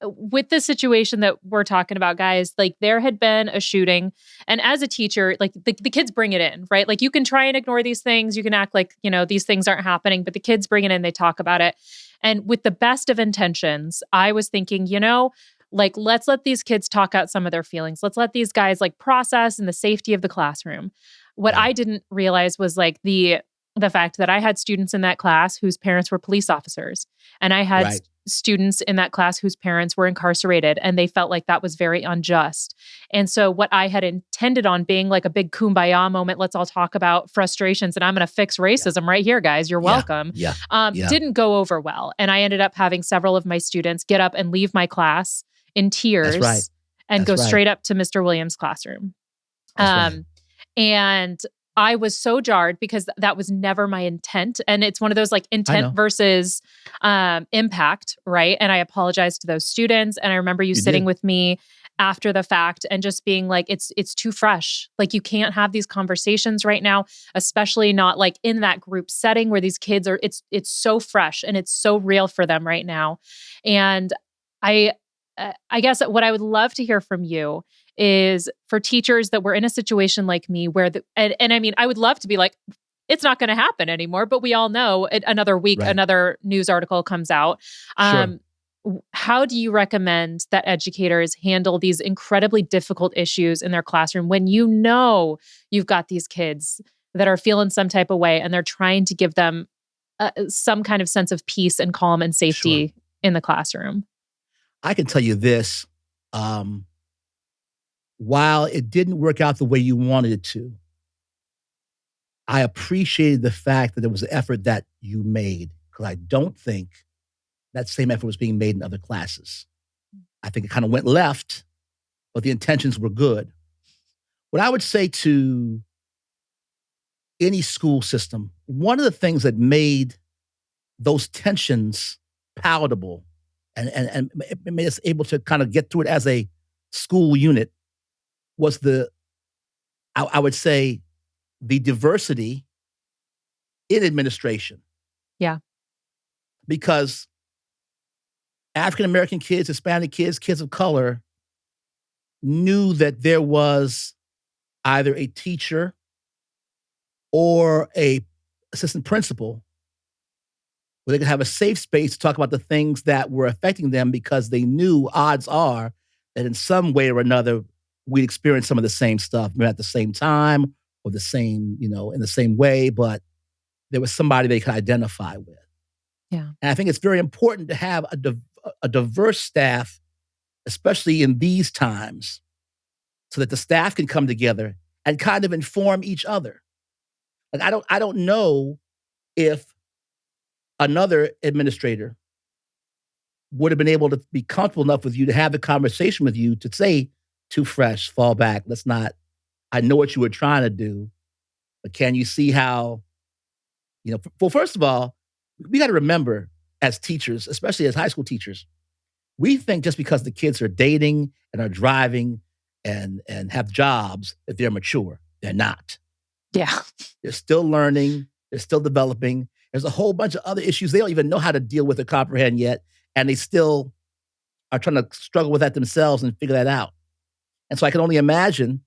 with the situation that we're talking about, guys, like there had been a shooting. And as a teacher, like the kids bring it in, right? Like you can try and ignore these things. You can act like, these things aren't happening, but the kids bring it in, they talk about it. And with the best of intentions, I was thinking, like let's let these kids talk out some of their feelings. Let's let these guys like process in the safety of the classroom. What Yeah. I didn't realize was like the fact that I had students in that class whose parents were police officers, and I had Right. students in that class whose parents were incarcerated, and they felt like that was very unjust. And so what I had intended on being like a big kumbaya moment, let's all talk about frustrations and I'm going to fix racism right here, guys, you're Yeah. welcome, Yeah. Yeah. didn't go over well. And I ended up having several of my students get up and leave my class in tears That's right. and That's go right. straight up to Mr. Williams' classroom. That's right. And I was so jarred because that was never my intent. And it's one of those like I know. intent versus impact, right? And I apologized to those students. And I remember you You sitting did. with me after the fact and just being like, it's too fresh. Like you can't have these conversations right now, especially not like in that group setting where these kids are, it's so fresh and it's so real for them right now. And I guess what I would love to hear from you is for teachers that were in a situation like me where and I mean, I would love to be like, it's not going to happen anymore, but we all know another week, Right. another news article comes out. Sure. How do you recommend that educators handle these incredibly difficult issues in their classroom when you've got these kids that are feeling some type of way and they're trying to give them some kind of sense of peace and calm and safety in the classroom? I can tell you this. While it didn't work out the way you wanted it to, I appreciated the fact that there was an effort that you made, because I don't think that same effort was being made in other classes. I think it kind of went left, but the intentions were good. What I would say to any school system, one of the things that made those tensions palatable and it made us able to kind of get through it as a school unit was I would say, the diversity in administration. Yeah. Because African American kids, Hispanic kids, kids of color knew that there was either a teacher or a assistant principal where they could have a safe space to talk about the things that were affecting them, because they knew odds are that in some way or another we'd experience some of the same stuff, maybe at the same time or the same, in the same way, but there was somebody they could identify with. Yeah. And I think it's very important to have a diverse staff, especially in these times, so that the staff can come together and kind of inform each other. Like I don't know if another administrator would have been able to be comfortable enough with you to have the conversation with you to say, too fresh, fall back. Let's not, I know what you were trying to do, but can you see how, well, first of all, we got to remember as teachers, especially as high school teachers, we think just because the kids are dating and are driving and have jobs that they're mature. They're not. Yeah. They're still learning. They're still developing. There's a whole bunch of other issues they don't even know how to deal with or comprehend yet, and they still are trying to struggle with that themselves and figure that out. And so I can only imagine,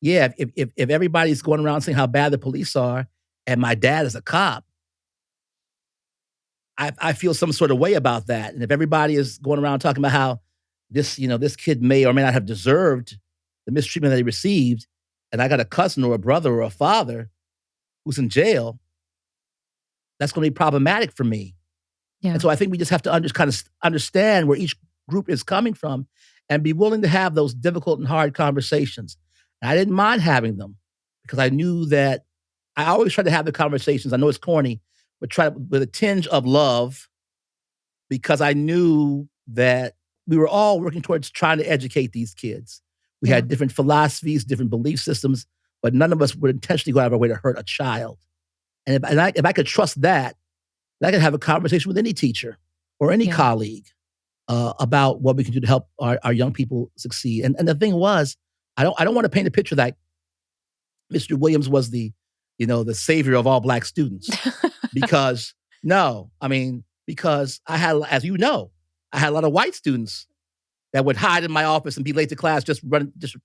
if everybody's going around saying how bad the police are, and my dad is a cop, I feel some sort of way about that. And if everybody is going around talking about how this kid may or may not have deserved the mistreatment that he received, and I got a cousin or a brother or a father who's in jail, that's going to be problematic for me. Yeah. And so I think we just have to kind of understand where each group is coming from and be willing to have those difficult and hard conversations. And I didn't mind having them because I knew that I always try to have the conversations. I know it's corny, but try with a tinge of love, because I knew that we were all working towards trying to educate these kids. We had different philosophies, different belief systems, but none of us would intentionally go out of our way to hurt a child. And if I could trust that, I could have a conversation with any teacher or any colleague about what we can do to help our young people succeed. And the thing was, I don't want to paint a picture that Mr. Williams was the savior of all Black students. Because because I had, as you know, I had a lot of white students that would hide in my office and be late to class, just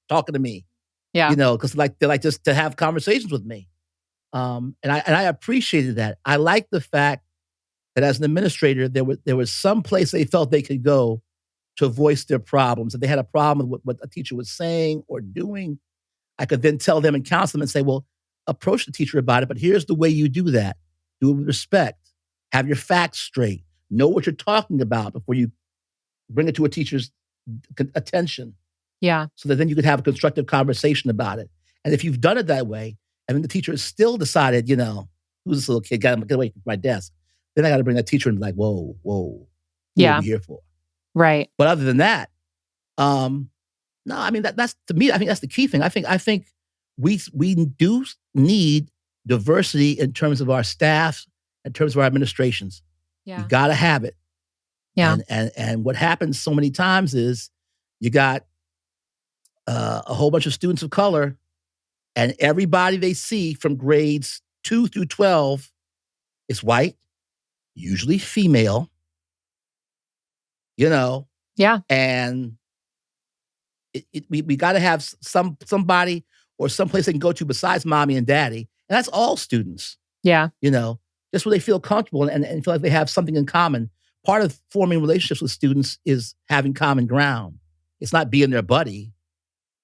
talking to me. Yeah. Because they like just to have conversations with me. And I appreciated that. I liked the fact that as an administrator, there was some place they felt they could go to voice their problems. If they had a problem with what a teacher was saying or doing, I could then tell them and counsel them and say, well, approach the teacher about it, but here's the way you do that. Do it with respect. Have your facts straight. Know what you're talking about before you bring it to a teacher's attention. Yeah. So that then you could have a constructive conversation about it. And if you've done it that way, and then the teacher has still decided, who's this little kid? Get away from my desk. Then I got to bring that teacher and be like, whoa, who are we here for? Right. But other than that, no, I mean, that's to me, I think that's the key thing. I think we do need diversity in terms of our staff, in terms of our administrations. Yeah. You got to have it. Yeah. And what happens so many times is you got a whole bunch of students of color, and everybody they see from grades 2 through 12 is white, usually female, Yeah. and we got to have somebody or someplace they can go to besides mommy and daddy. And that's all students. Yeah. Just where they feel comfortable and feel like they have something in common. Part of forming relationships with students is having common ground. It's not being their buddy,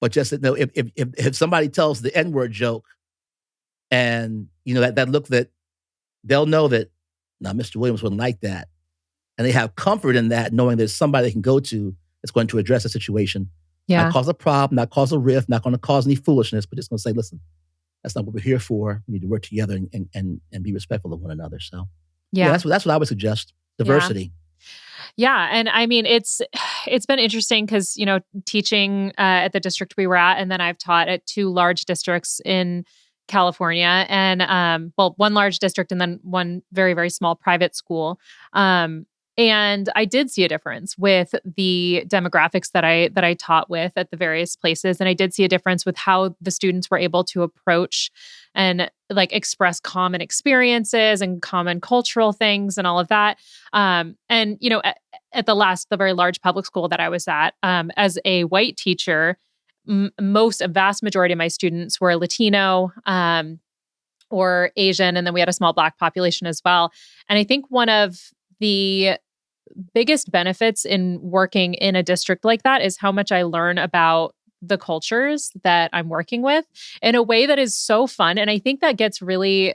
but just if somebody tells the N-word joke and, that look, that they'll know that, no, Mr. Williams wouldn't like that. And they have comfort in that, knowing there's somebody they can go to that's going to address the situation. Yeah. Not cause a problem, not cause a rift, not going to cause any foolishness, but just going to say, listen, that's not what we're here for. We need to work together and be respectful of one another. So that's what I would suggest. Diversity. Yeah. And I mean, it's been interesting because, teaching at the district we were at, and then I've taught at 2 large districts in California, and one large district and then one very, very small private school. And I did see a difference with the demographics that I taught with at the various places. And I did see a difference with how the students were able to approach and express common experiences and common cultural things and all of that. And, at the very large public school that I was at, as a white teacher, a vast majority of my students were Latino, or Asian. And then we had a small Black population as well. And I think one of the biggest benefits in working in a district like that is how much I learn about the cultures that I'm working with in a way that is so fun. And I think that gets really,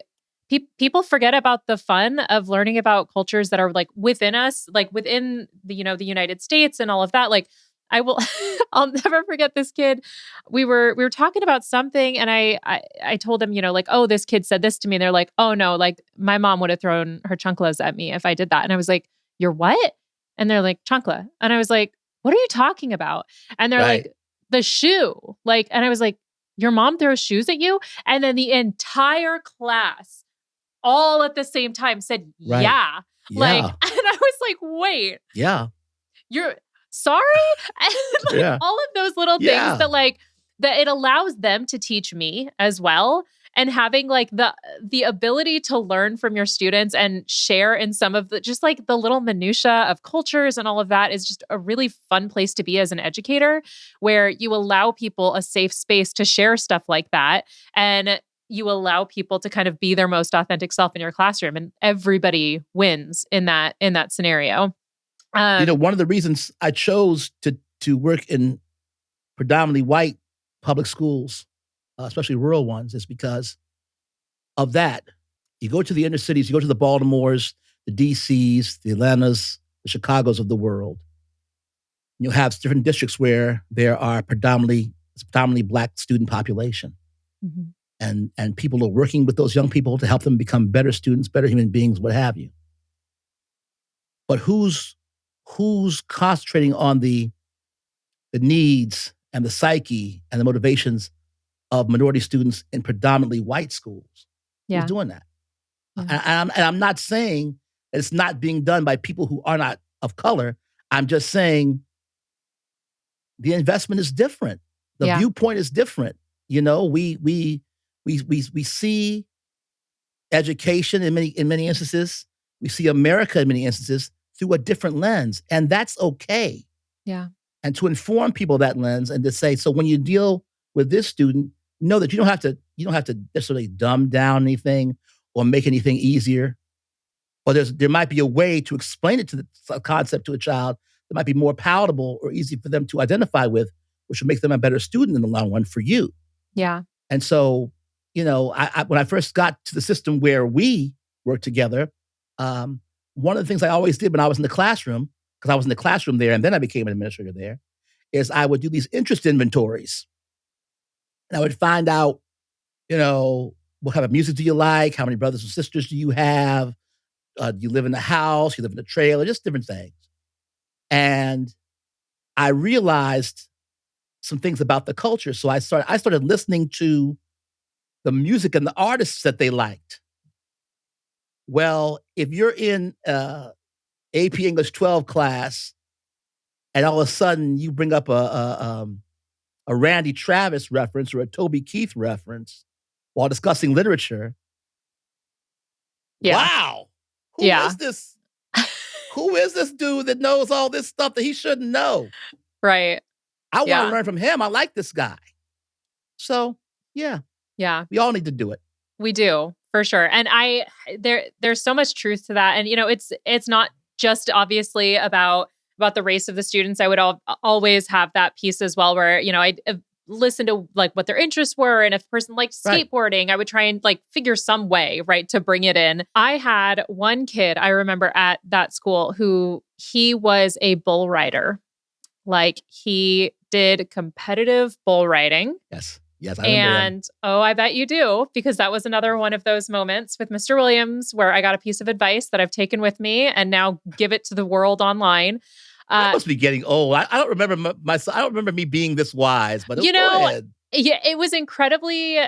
people forget about the fun of learning about cultures that are within us, within the, the United States and all of that. I'll never forget this kid. We were talking about something and I told him, oh, this kid said this to me. And they're like, oh no, my mom would have thrown her chanclas at me if I did that. And I was like, you're what? And they're like, chancla. And I was like, what are you talking about? And they're like, the shoe. And I was like, your mom throws shoes at you? And then the entire class, all at the same time, said, yeah. And I was like, wait. Yeah. You're sorry? And all of those little things that it allows them to teach me as well. And having the ability to learn from your students and share in some of the just the little minutia of cultures and all of that is just a really fun place to be as an educator, where you allow people a safe space to share stuff like that. And you allow people to kind of be their most authentic self in your classroom, and everybody wins in that scenario. One of the reasons I chose to work in predominantly white public schools, especially rural ones, is because of that. You go to the inner cities, you go to the Baltimores, the DCs, the Atlantas, the Chicagos of the world. You'll have different districts where there are predominantly Black student population. Mm-hmm. And people are working with those young people to help them become better students, better human beings, what have you. But who's concentrating on the needs and the psyche and the motivations of minority students in predominantly white schools? Who's doing that? Yeah. And I'm not saying that it's not being done by people who are not of color. I'm just saying the investment is different. The viewpoint is different. We We see education in many instances. We see America in many instances through a different lens, and that's okay. Yeah. And to inform people of that lens and to say, so when you deal with this student, know that you don't have to necessarily dumb down anything or make anything easier. Or there might be a way to explain it to the concept to a child that might be more palatable or easy for them to identify with, which will make them a better student in the long run for you. Yeah. And so, when I first got to the system where we worked together, one of the things I always did when I was in the classroom, because I was in the classroom there and then I became an administrator there, is I would do these interest inventories. And I would find out, what kind of music do you like? How many brothers and sisters do you have? Do you live in the house? You live in a trailer? Just different things. And I realized some things about the culture. So I started listening to the music and the artists that they liked. Well, if you're in AP English 12 class and all of a sudden you bring up a Randy Travis reference or a Toby Keith reference while discussing literature, wow, who is this? Who is this dude that knows all this stuff that he shouldn't know? Right. I want to learn from him. I like this guy. So, yeah. Yeah. We all need to do it. We do, for sure. And there's so much truth to that. And, it's not just obviously about the race of the students. I would always have that piece as well where, I listen to like what their interests were. And if a person liked skateboarding, I would try and like figure some way, right, to bring it in. I had one kid I remember at that school who he was a bull rider. Like he did competitive bull riding. Yes, I remember that. I bet you do, because that was another one of those moments with Mr. Williams where I got a piece of advice that I've taken with me and now give it to the world online. I must be getting old. I don't remember myself. I don't remember me being this wise, but go ahead. Yeah, it was incredibly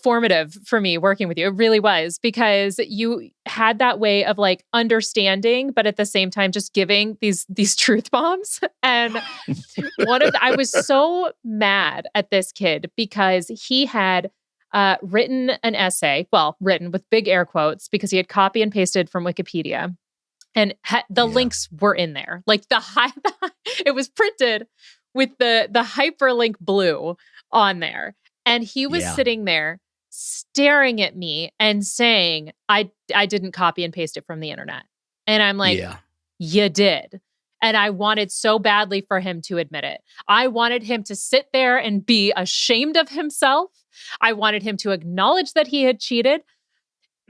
formative for me working with you. It really was, because you had that way of like understanding, but at the same time, just giving these truth bombs. And I was so mad at this kid because he had written an essay, written with big air quotes, because he had copy and pasted from Wikipedia. And the links were in there. Like it was printed with the hyperlink blue on there. And he was sitting there staring at me and saying, I didn't copy and paste it from the internet. And I'm like, you did. And I wanted so badly for him to admit it. I wanted him to sit there and be ashamed of himself. I wanted him to acknowledge that he had cheated.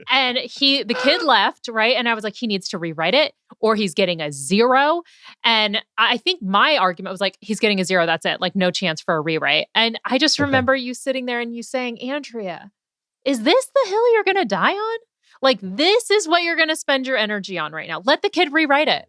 And the kid left, right? And I was like, he needs to rewrite it or he's getting a 0. And I think my argument was like, he's getting a 0. That's it. Like no chance for a rewrite. And I just remember you sitting there and you saying, Andrea, is this the hill you're going to die on? Like, this is what you're going to spend your energy on right now. Let the kid rewrite it.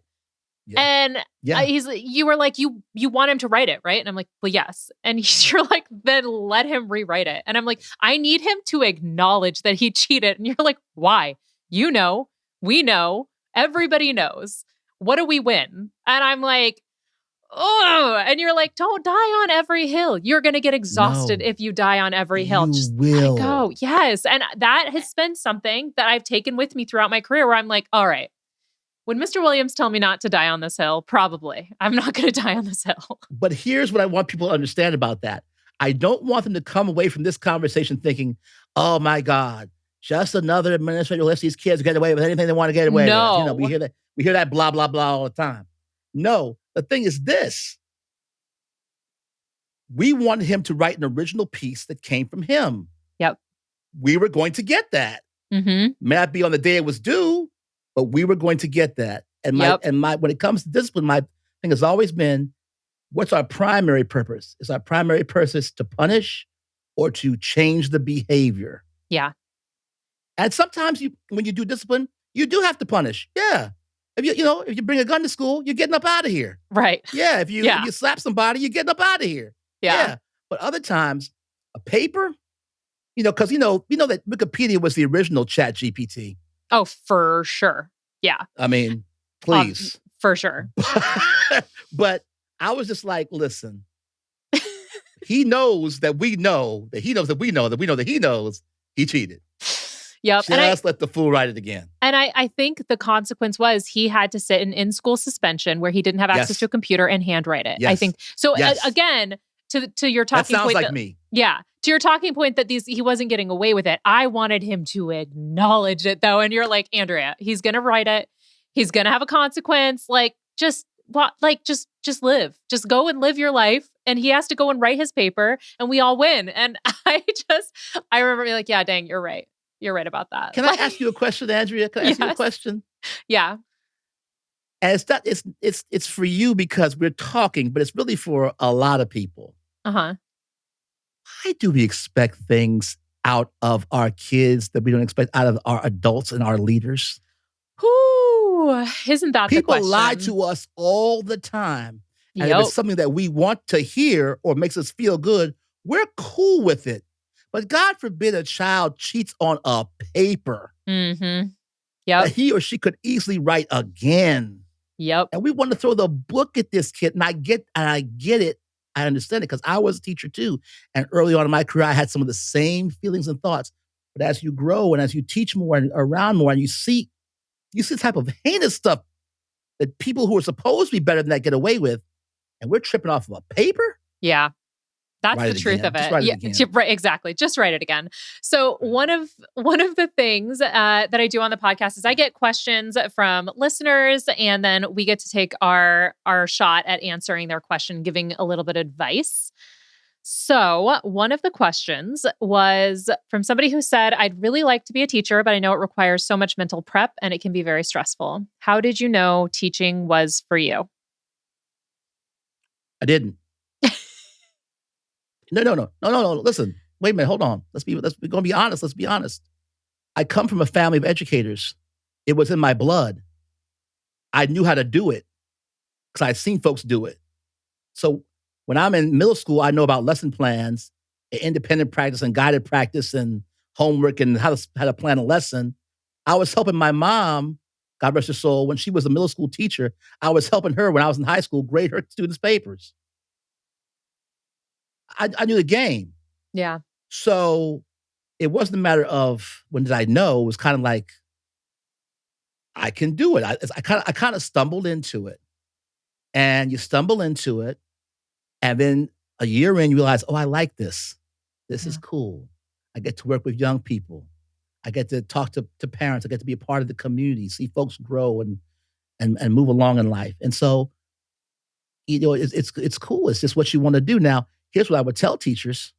Yeah. And you were like, you want him to write it, right? And I'm like, well, yes. And you're like, then let him rewrite it. And I'm like, I need him to acknowledge that he cheated. And you're like, why? We know, everybody knows. What do we win? And I'm like, oh, and you're like, don't die on every hill. You're going to get exhausted if you die on every hill. Just will. Let it go. Yes. And that has been something that I've taken with me throughout my career where I'm like, all right, when Mr. Williams tell me not to die on this hill, probably I'm not going to die on this hill. But here's what I want people to understand about that. I don't want them to come away from this conversation thinking, oh my God, just another administrator who lets these kids get away with anything they want to get away with. We hear that blah, blah, blah all the time. No, the thing is this. We wanted him to write an original piece that came from him. Yep. We were going to get that. Mm-hmm. May not be on the day it was due, but we were going to get that. And when it comes to discipline, my thing has always been, what's our primary purpose? Is our primary purpose to punish or to change the behavior? Yeah. And sometimes when you do discipline, you do have to punish. Yeah. If you bring a gun to school, you're getting up out of here. Right. Yeah. If you slap somebody, you're getting up out of here. Yeah. But other times, a paper, because we know that Wikipedia was the original Chat GPT. Oh, for sure. Yeah. I mean, please. For sure. But I was just like, listen, he knows that we know that he knows that we know that we know that he knows He cheated. Yep. Just let the fool write it again. And I think the consequence was he had to sit in school suspension where he didn't have access to a computer and handwrite it. Yes. I think so. Yes. Again, to your talking that sounds point, like me. Yeah, to your talking point that he wasn't getting away with it. I wanted him to acknowledge it though, and you're like, Andrea, he's gonna write it. He's gonna have a consequence. Just live. Just go and live your life. And he has to go and write his paper, and we all win. And I remember being like, yeah, dang, you're right. You're right about that. Can I ask you a question, Andrea? Can I ask you a question? Yeah. And it's for you because we're talking, but it's really for a lot of people. Uh-huh. Why do we expect things out of our kids that we don't expect out of our adults and our leaders? Whoo, isn't that people the question? lie to us all the time. And Yep. if it's something that we want to hear or makes us feel good, we're cool with it. But God forbid a child cheats on a paper Mm-hmm. Yep. that he or she could easily write again. Yep. And we want to throw the book at this kid. And I get it. I understand it because I was a teacher too. And early on in my career, I had some of the same feelings and thoughts. But as you grow and as you teach more and around more and you see the type of heinous stuff that people who are supposed to be better than that get away with, and we're tripping off of a paper? Yeah. That's the truth of it. Just write it again. Right, exactly. Just write it again. So one of the things that I do on the podcast is I get questions from listeners, and then we get to take our shot at answering their question, giving a little bit of advice. So one of the questions was from somebody who said, I'd really like to be a teacher, but I know it requires so much mental prep and it can be very stressful. How did you know teaching was for you? I didn't. No. Listen, wait a minute. Hold on. We're going to be honest. Let's be honest. I come from a family of educators. It was in my blood. I knew how to do it because I'd seen folks do it. So when I'm in middle school, I know about lesson plans, and independent practice and guided practice and homework and how to plan a lesson. I was helping my mom, God rest her soul, when she was a middle school teacher. I was helping her when I was in high school grade her students' papers. I knew the game. Yeah. So it wasn't a matter of when did I know. It was kind of like, I can do it. I kind of stumbled into it. And you stumble into it. And then a year in, you realize, oh, I like this. This is cool. I get to work with young people. I get to talk to parents. I get to be a part of the community, see folks grow and move along in life. And so, it's cool. It's just what you want to do. Now, here's what I would tell teachers.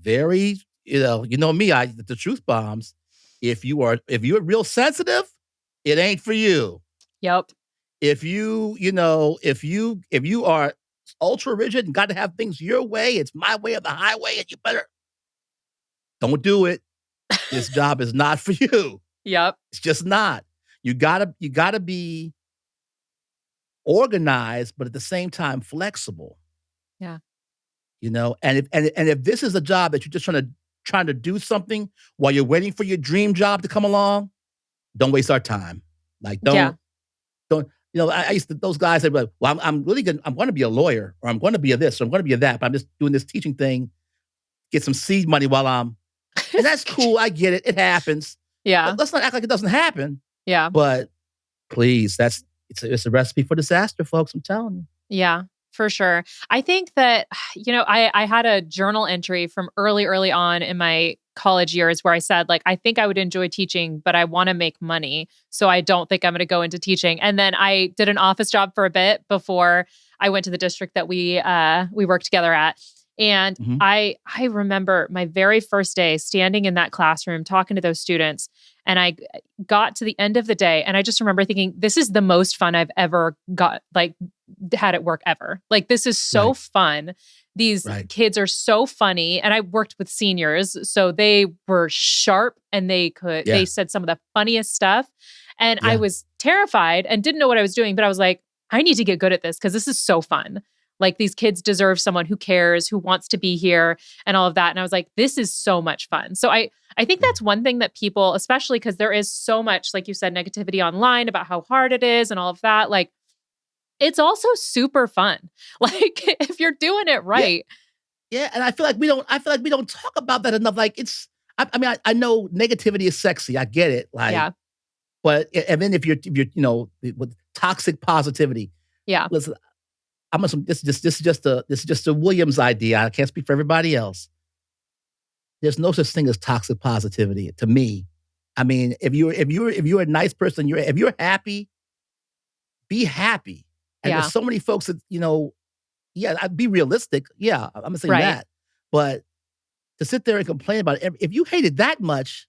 Very, me, the truth bombs. If you're real sensitive, it ain't for you. Yep. If you are ultra rigid and got to have things your way, it's my way or the highway, and you better don't do it. This job is not for you. Yep. It's just not. You gotta be organized, but at the same time flexible. Yeah. And if this is a job that you're just trying to do something while you're waiting for your dream job to come along, don't waste our time. Like don't. I used to, those guys that were like, well, I'm really good. I'm going to be a lawyer, or I'm going to be a this, or I'm going to be a that, but I'm just doing this teaching thing, get some seed money and that's cool. I get it. It happens. Yeah. But let's not act like it doesn't happen. Yeah. But please, it's a recipe for disaster, folks. I'm telling you. Yeah, for sure. I think that, I had a journal entry from early on in my college years where I said, I think I would enjoy teaching, but I want to make money. So I don't think I'm going to go into teaching. And then I did an office job for a bit before I went to the district that we worked together at. And I remember my very first day standing in that classroom, talking to those students. And I got to the end of the day. And I just remember thinking, this is the most fun I've ever had at work ever. This is so fun. These kids are so funny. And I worked with seniors, so they were sharp and they said some of the funniest stuff. And I was terrified and didn't know what I was doing, but I was like, I need to get good at this because this is so fun. These kids deserve someone who cares, who wants to be here and all of that. And I was like, this is so much fun. So I think that's one thing that people, especially because there is so much, like you said, negativity online about how hard it is and all of that. It's also super fun. If you're doing it right. Yeah. And I feel like we don't talk about that enough. I mean, I know negativity is sexy. I get it. Yeah. But and then if you're with toxic positivity, Yeah. listen, this is just a Williams idea. I can't speak for everybody else. There's no such thing as toxic positivity to me. I mean, if you're a nice person, if you're happy, be happy. And Yeah. there's so many folks that, yeah, I'd be realistic. Yeah, I'm not saying Right. that. But to sit there and complain about it, if you hate it that much,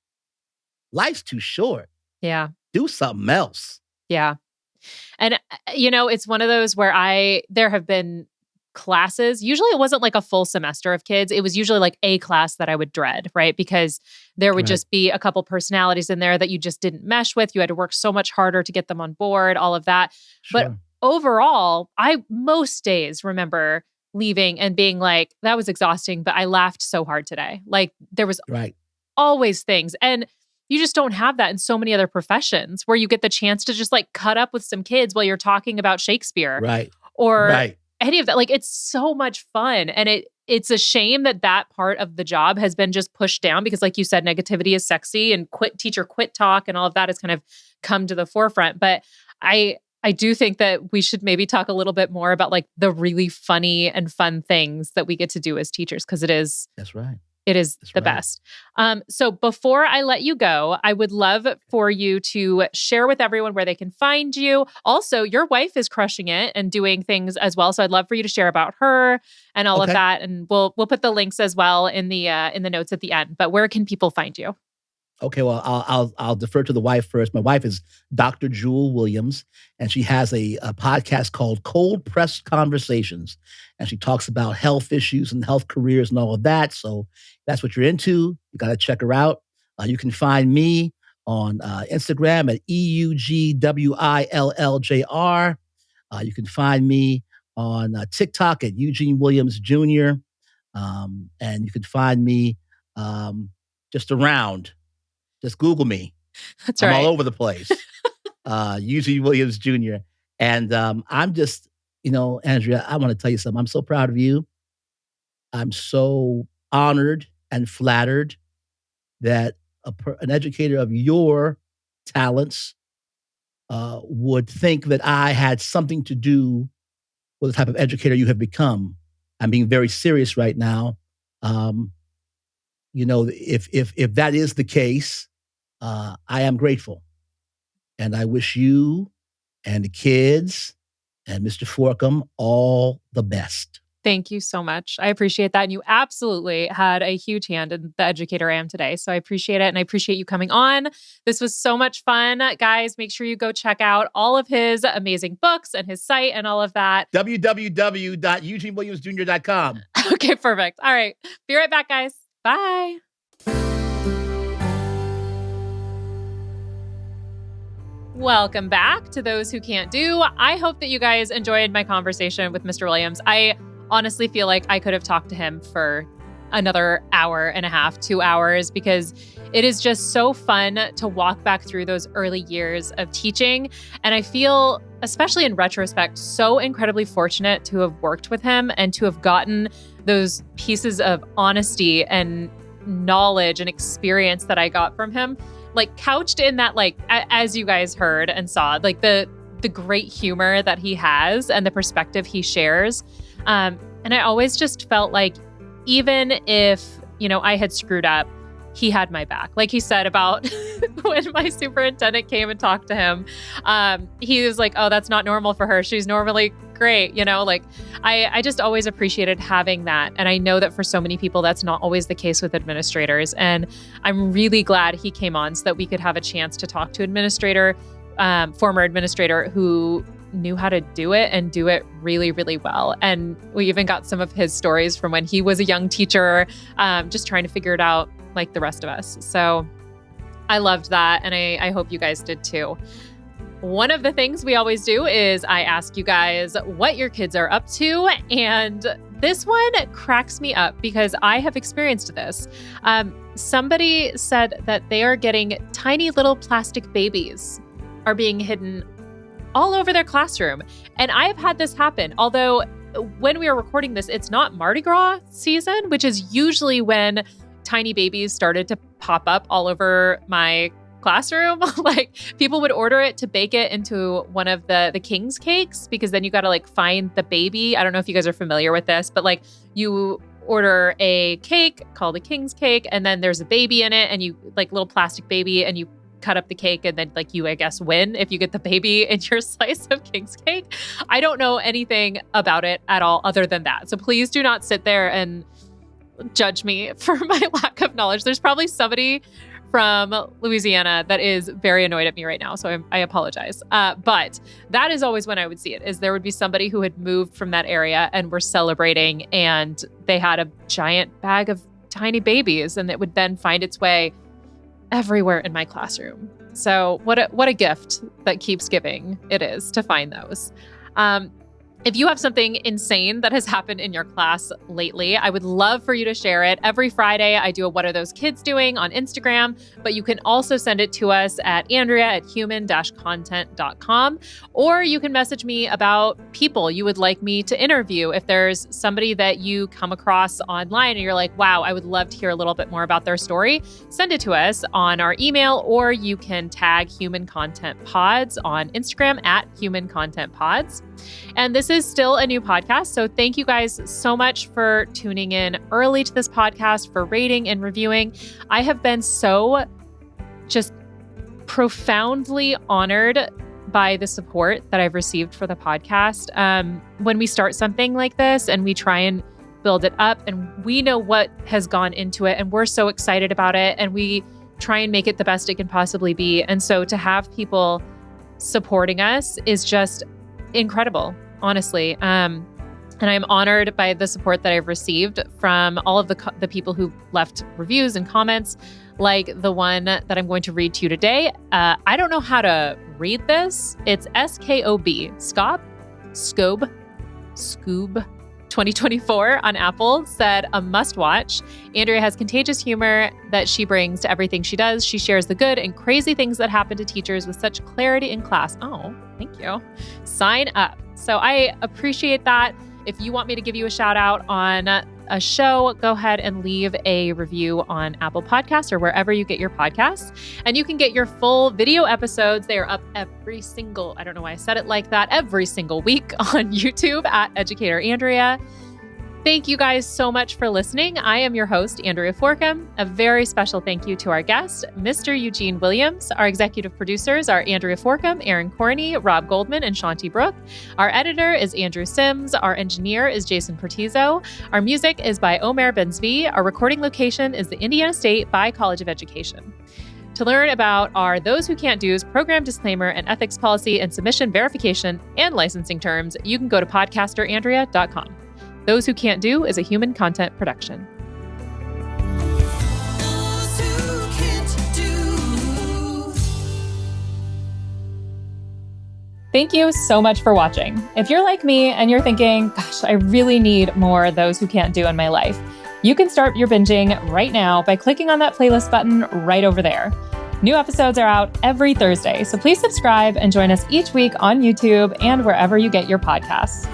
life's too short. Yeah. Do something else. Yeah. And, it's one of those where there have been classes. Usually it wasn't like a full semester of kids. It was usually like a class that I would dread, right? Because there would Right. just be a couple personalities in there that you just didn't mesh with. You had to work so much harder to get them on board, all of that. But Sure. overall, I most days remember leaving and being like, that was exhausting, but I laughed so hard today. Like there was Right. always things. And you just don't have that in so many other professions where you get the chance to just like cut up with some kids while you're talking about Shakespeare Right. or Right. any of that. Like it's so much fun. And it's a shame that part of the job has been just pushed down because like you said, negativity is sexy and teacher quit talk and all of that has kind of come to the forefront. But I do think that we should maybe talk a little bit more about like the really funny and fun things that we get to do as teachers because That's right. it is That's the right. best. So before I let you go, I would love for you to share with everyone where they can find you. Also, your wife is crushing it and doing things as well. So I'd love for you to share about her and all of Okay. that. And we'll put the links as well in the notes at the end. But where can people find you? Okay, well, I'll defer to the wife first. My wife is Dr. Jewel Williams, and she has a podcast called Cold Pressed Conversations, and she talks about health issues and health careers and all of that. So if that's what you're into, you got to check her out. You can find me on Instagram at EUGWILLJR. You can find me on TikTok at Eugene Williams Jr. And you can find me just around. Just Google me. That's I'm right. all over the place. Eugene Williams Jr. And I'm just, Andrea, I want to tell you something. I'm so proud of you. I'm so honored and flattered that an educator of your talents would think that I had something to do with the type of educator you have become. I'm being very serious right now. If that is the case, I am grateful. And I wish you and the kids and Mr. Forkham all the best. Thank you so much. I appreciate that. And you absolutely had a huge hand in the educator I am today. So I appreciate it. And I appreciate you coming on. This was so much fun. Guys, make sure you go check out all of his amazing books and his site and all of that. www.eugenewilliamsjr.com. Okay, perfect. All right. Be right back, guys. Bye. Welcome back to Those Who Can't Do. I hope that you guys enjoyed my conversation with Mr. Williams. I honestly feel like I could have talked to him for another hour and a half, 2 hours, because it is just so fun to walk back through those early years of teaching. And I feel, especially in retrospect, so incredibly fortunate to have worked with him and to have gotten those pieces of honesty and knowledge and experience that I got from him, like couched in that, like, as you guys heard and saw, like the great humor that he has and the perspective he shares. And I always just felt like even if, I had screwed up, he had my back. Like he said about when my superintendent came and talked to him, he was like, oh, that's not normal for her. She's normally great. I just always appreciated having that. And I know that for so many people, that's not always the case with administrators. And I'm really glad he came on so that we could have a chance to talk to former administrator who knew how to do it and do it really, really well. And we even got some of his stories from when he was a young teacher, just trying to figure it out like the rest of us. So I loved that. And I hope you guys did too. One of the things we always do is I ask you guys what your kids are up to. And this one cracks me up because I have experienced this. Somebody said that they are getting tiny little plastic babies are being hidden all over their classroom. And I've had this happen. Although when we are recording this, it's not Mardi Gras season, which is usually when tiny babies started to pop up all over my classroom. Like people would order it to bake it into one of the king's cakes, because then you got to like find the baby. I don't know if you guys are familiar with this, but like you order a cake called a king's cake, and then there's a baby in it, and you like little plastic baby, and you cut up the cake, and then like you, I guess, win if you get the baby in your slice of king's cake. I don't know anything about it at all other than that. So please do not sit there and judge me for my lack of knowledge. There's probably somebody from Louisiana that is very annoyed at me right now. So I apologize. But that is always when I would see it, is there would be somebody who had moved from that area and were celebrating, and they had a giant bag of tiny babies, and it would then find its way everywhere in my classroom. So what a gift that keeps giving it is to find those. If you have something insane that has happened in your class lately, I would love for you to share it. Every Friday, I do a What Are Those Kids Doing on Instagram, but you can also send it to us at Andrea@human-content.com, or you can message me about people you would like me to interview. If there's somebody that you come across online and you're like, wow, I would love to hear a little bit more about their story, send it to us on our email, or you can tag Human Content Pods on Instagram at Human Content Pods. And this is still a new podcast, so thank you guys so much for tuning in early to this podcast, for rating and reviewing. I have been so just profoundly honored by the support that I've received for the podcast. When we start something like this and we try and build it up, and we know what has gone into it, and we're so excited about it, and we try and make it the best it can possibly be. And so to have people supporting us is just incredible, honestly. And I'm honored by the support that I've received from all of the people who left reviews and comments, like the one that I'm going to read to you today. I don't know how to read this. It's SKOB, Scoob 2024 on Apple said, a must watch. Andrea has contagious humor that she brings to everything she does. She shares the good and crazy things that happen to teachers with such clarity in class. Oh, thank you. Sign up. So I appreciate that. If you want me to give you a shout out on a show, go ahead and leave a review on Apple Podcasts or wherever you get your podcasts. And you can get your full video episodes. They are up every single week on YouTube at Educator Andrea. Thank you guys so much for listening. I am your host, Andrea Forkham. A very special thank you to our guest, Mr. Eugene Williams. Our executive producers are Andrea Forkham, Aaron Corney, Rob Goldman, and Shanti Brooke. Our editor is Andrew Sims. Our engineer is Jason Pertizo. Our music is by Omer Benzvi. Our recording location is the Indiana State by College of Education. To learn about our Those Who Can't Do's program disclaimer and ethics policy and submission verification and licensing terms, you can go to podcasterandrea.com. Those Who Can't Do is a human content production. Thank you so much for watching. If you're like me and you're thinking, gosh, I really need more Those Who Can't Do in my life, you can start your binging right now by clicking on that playlist button right over there. New episodes are out every Thursday, so please subscribe and join us each week on YouTube and wherever you get your podcasts.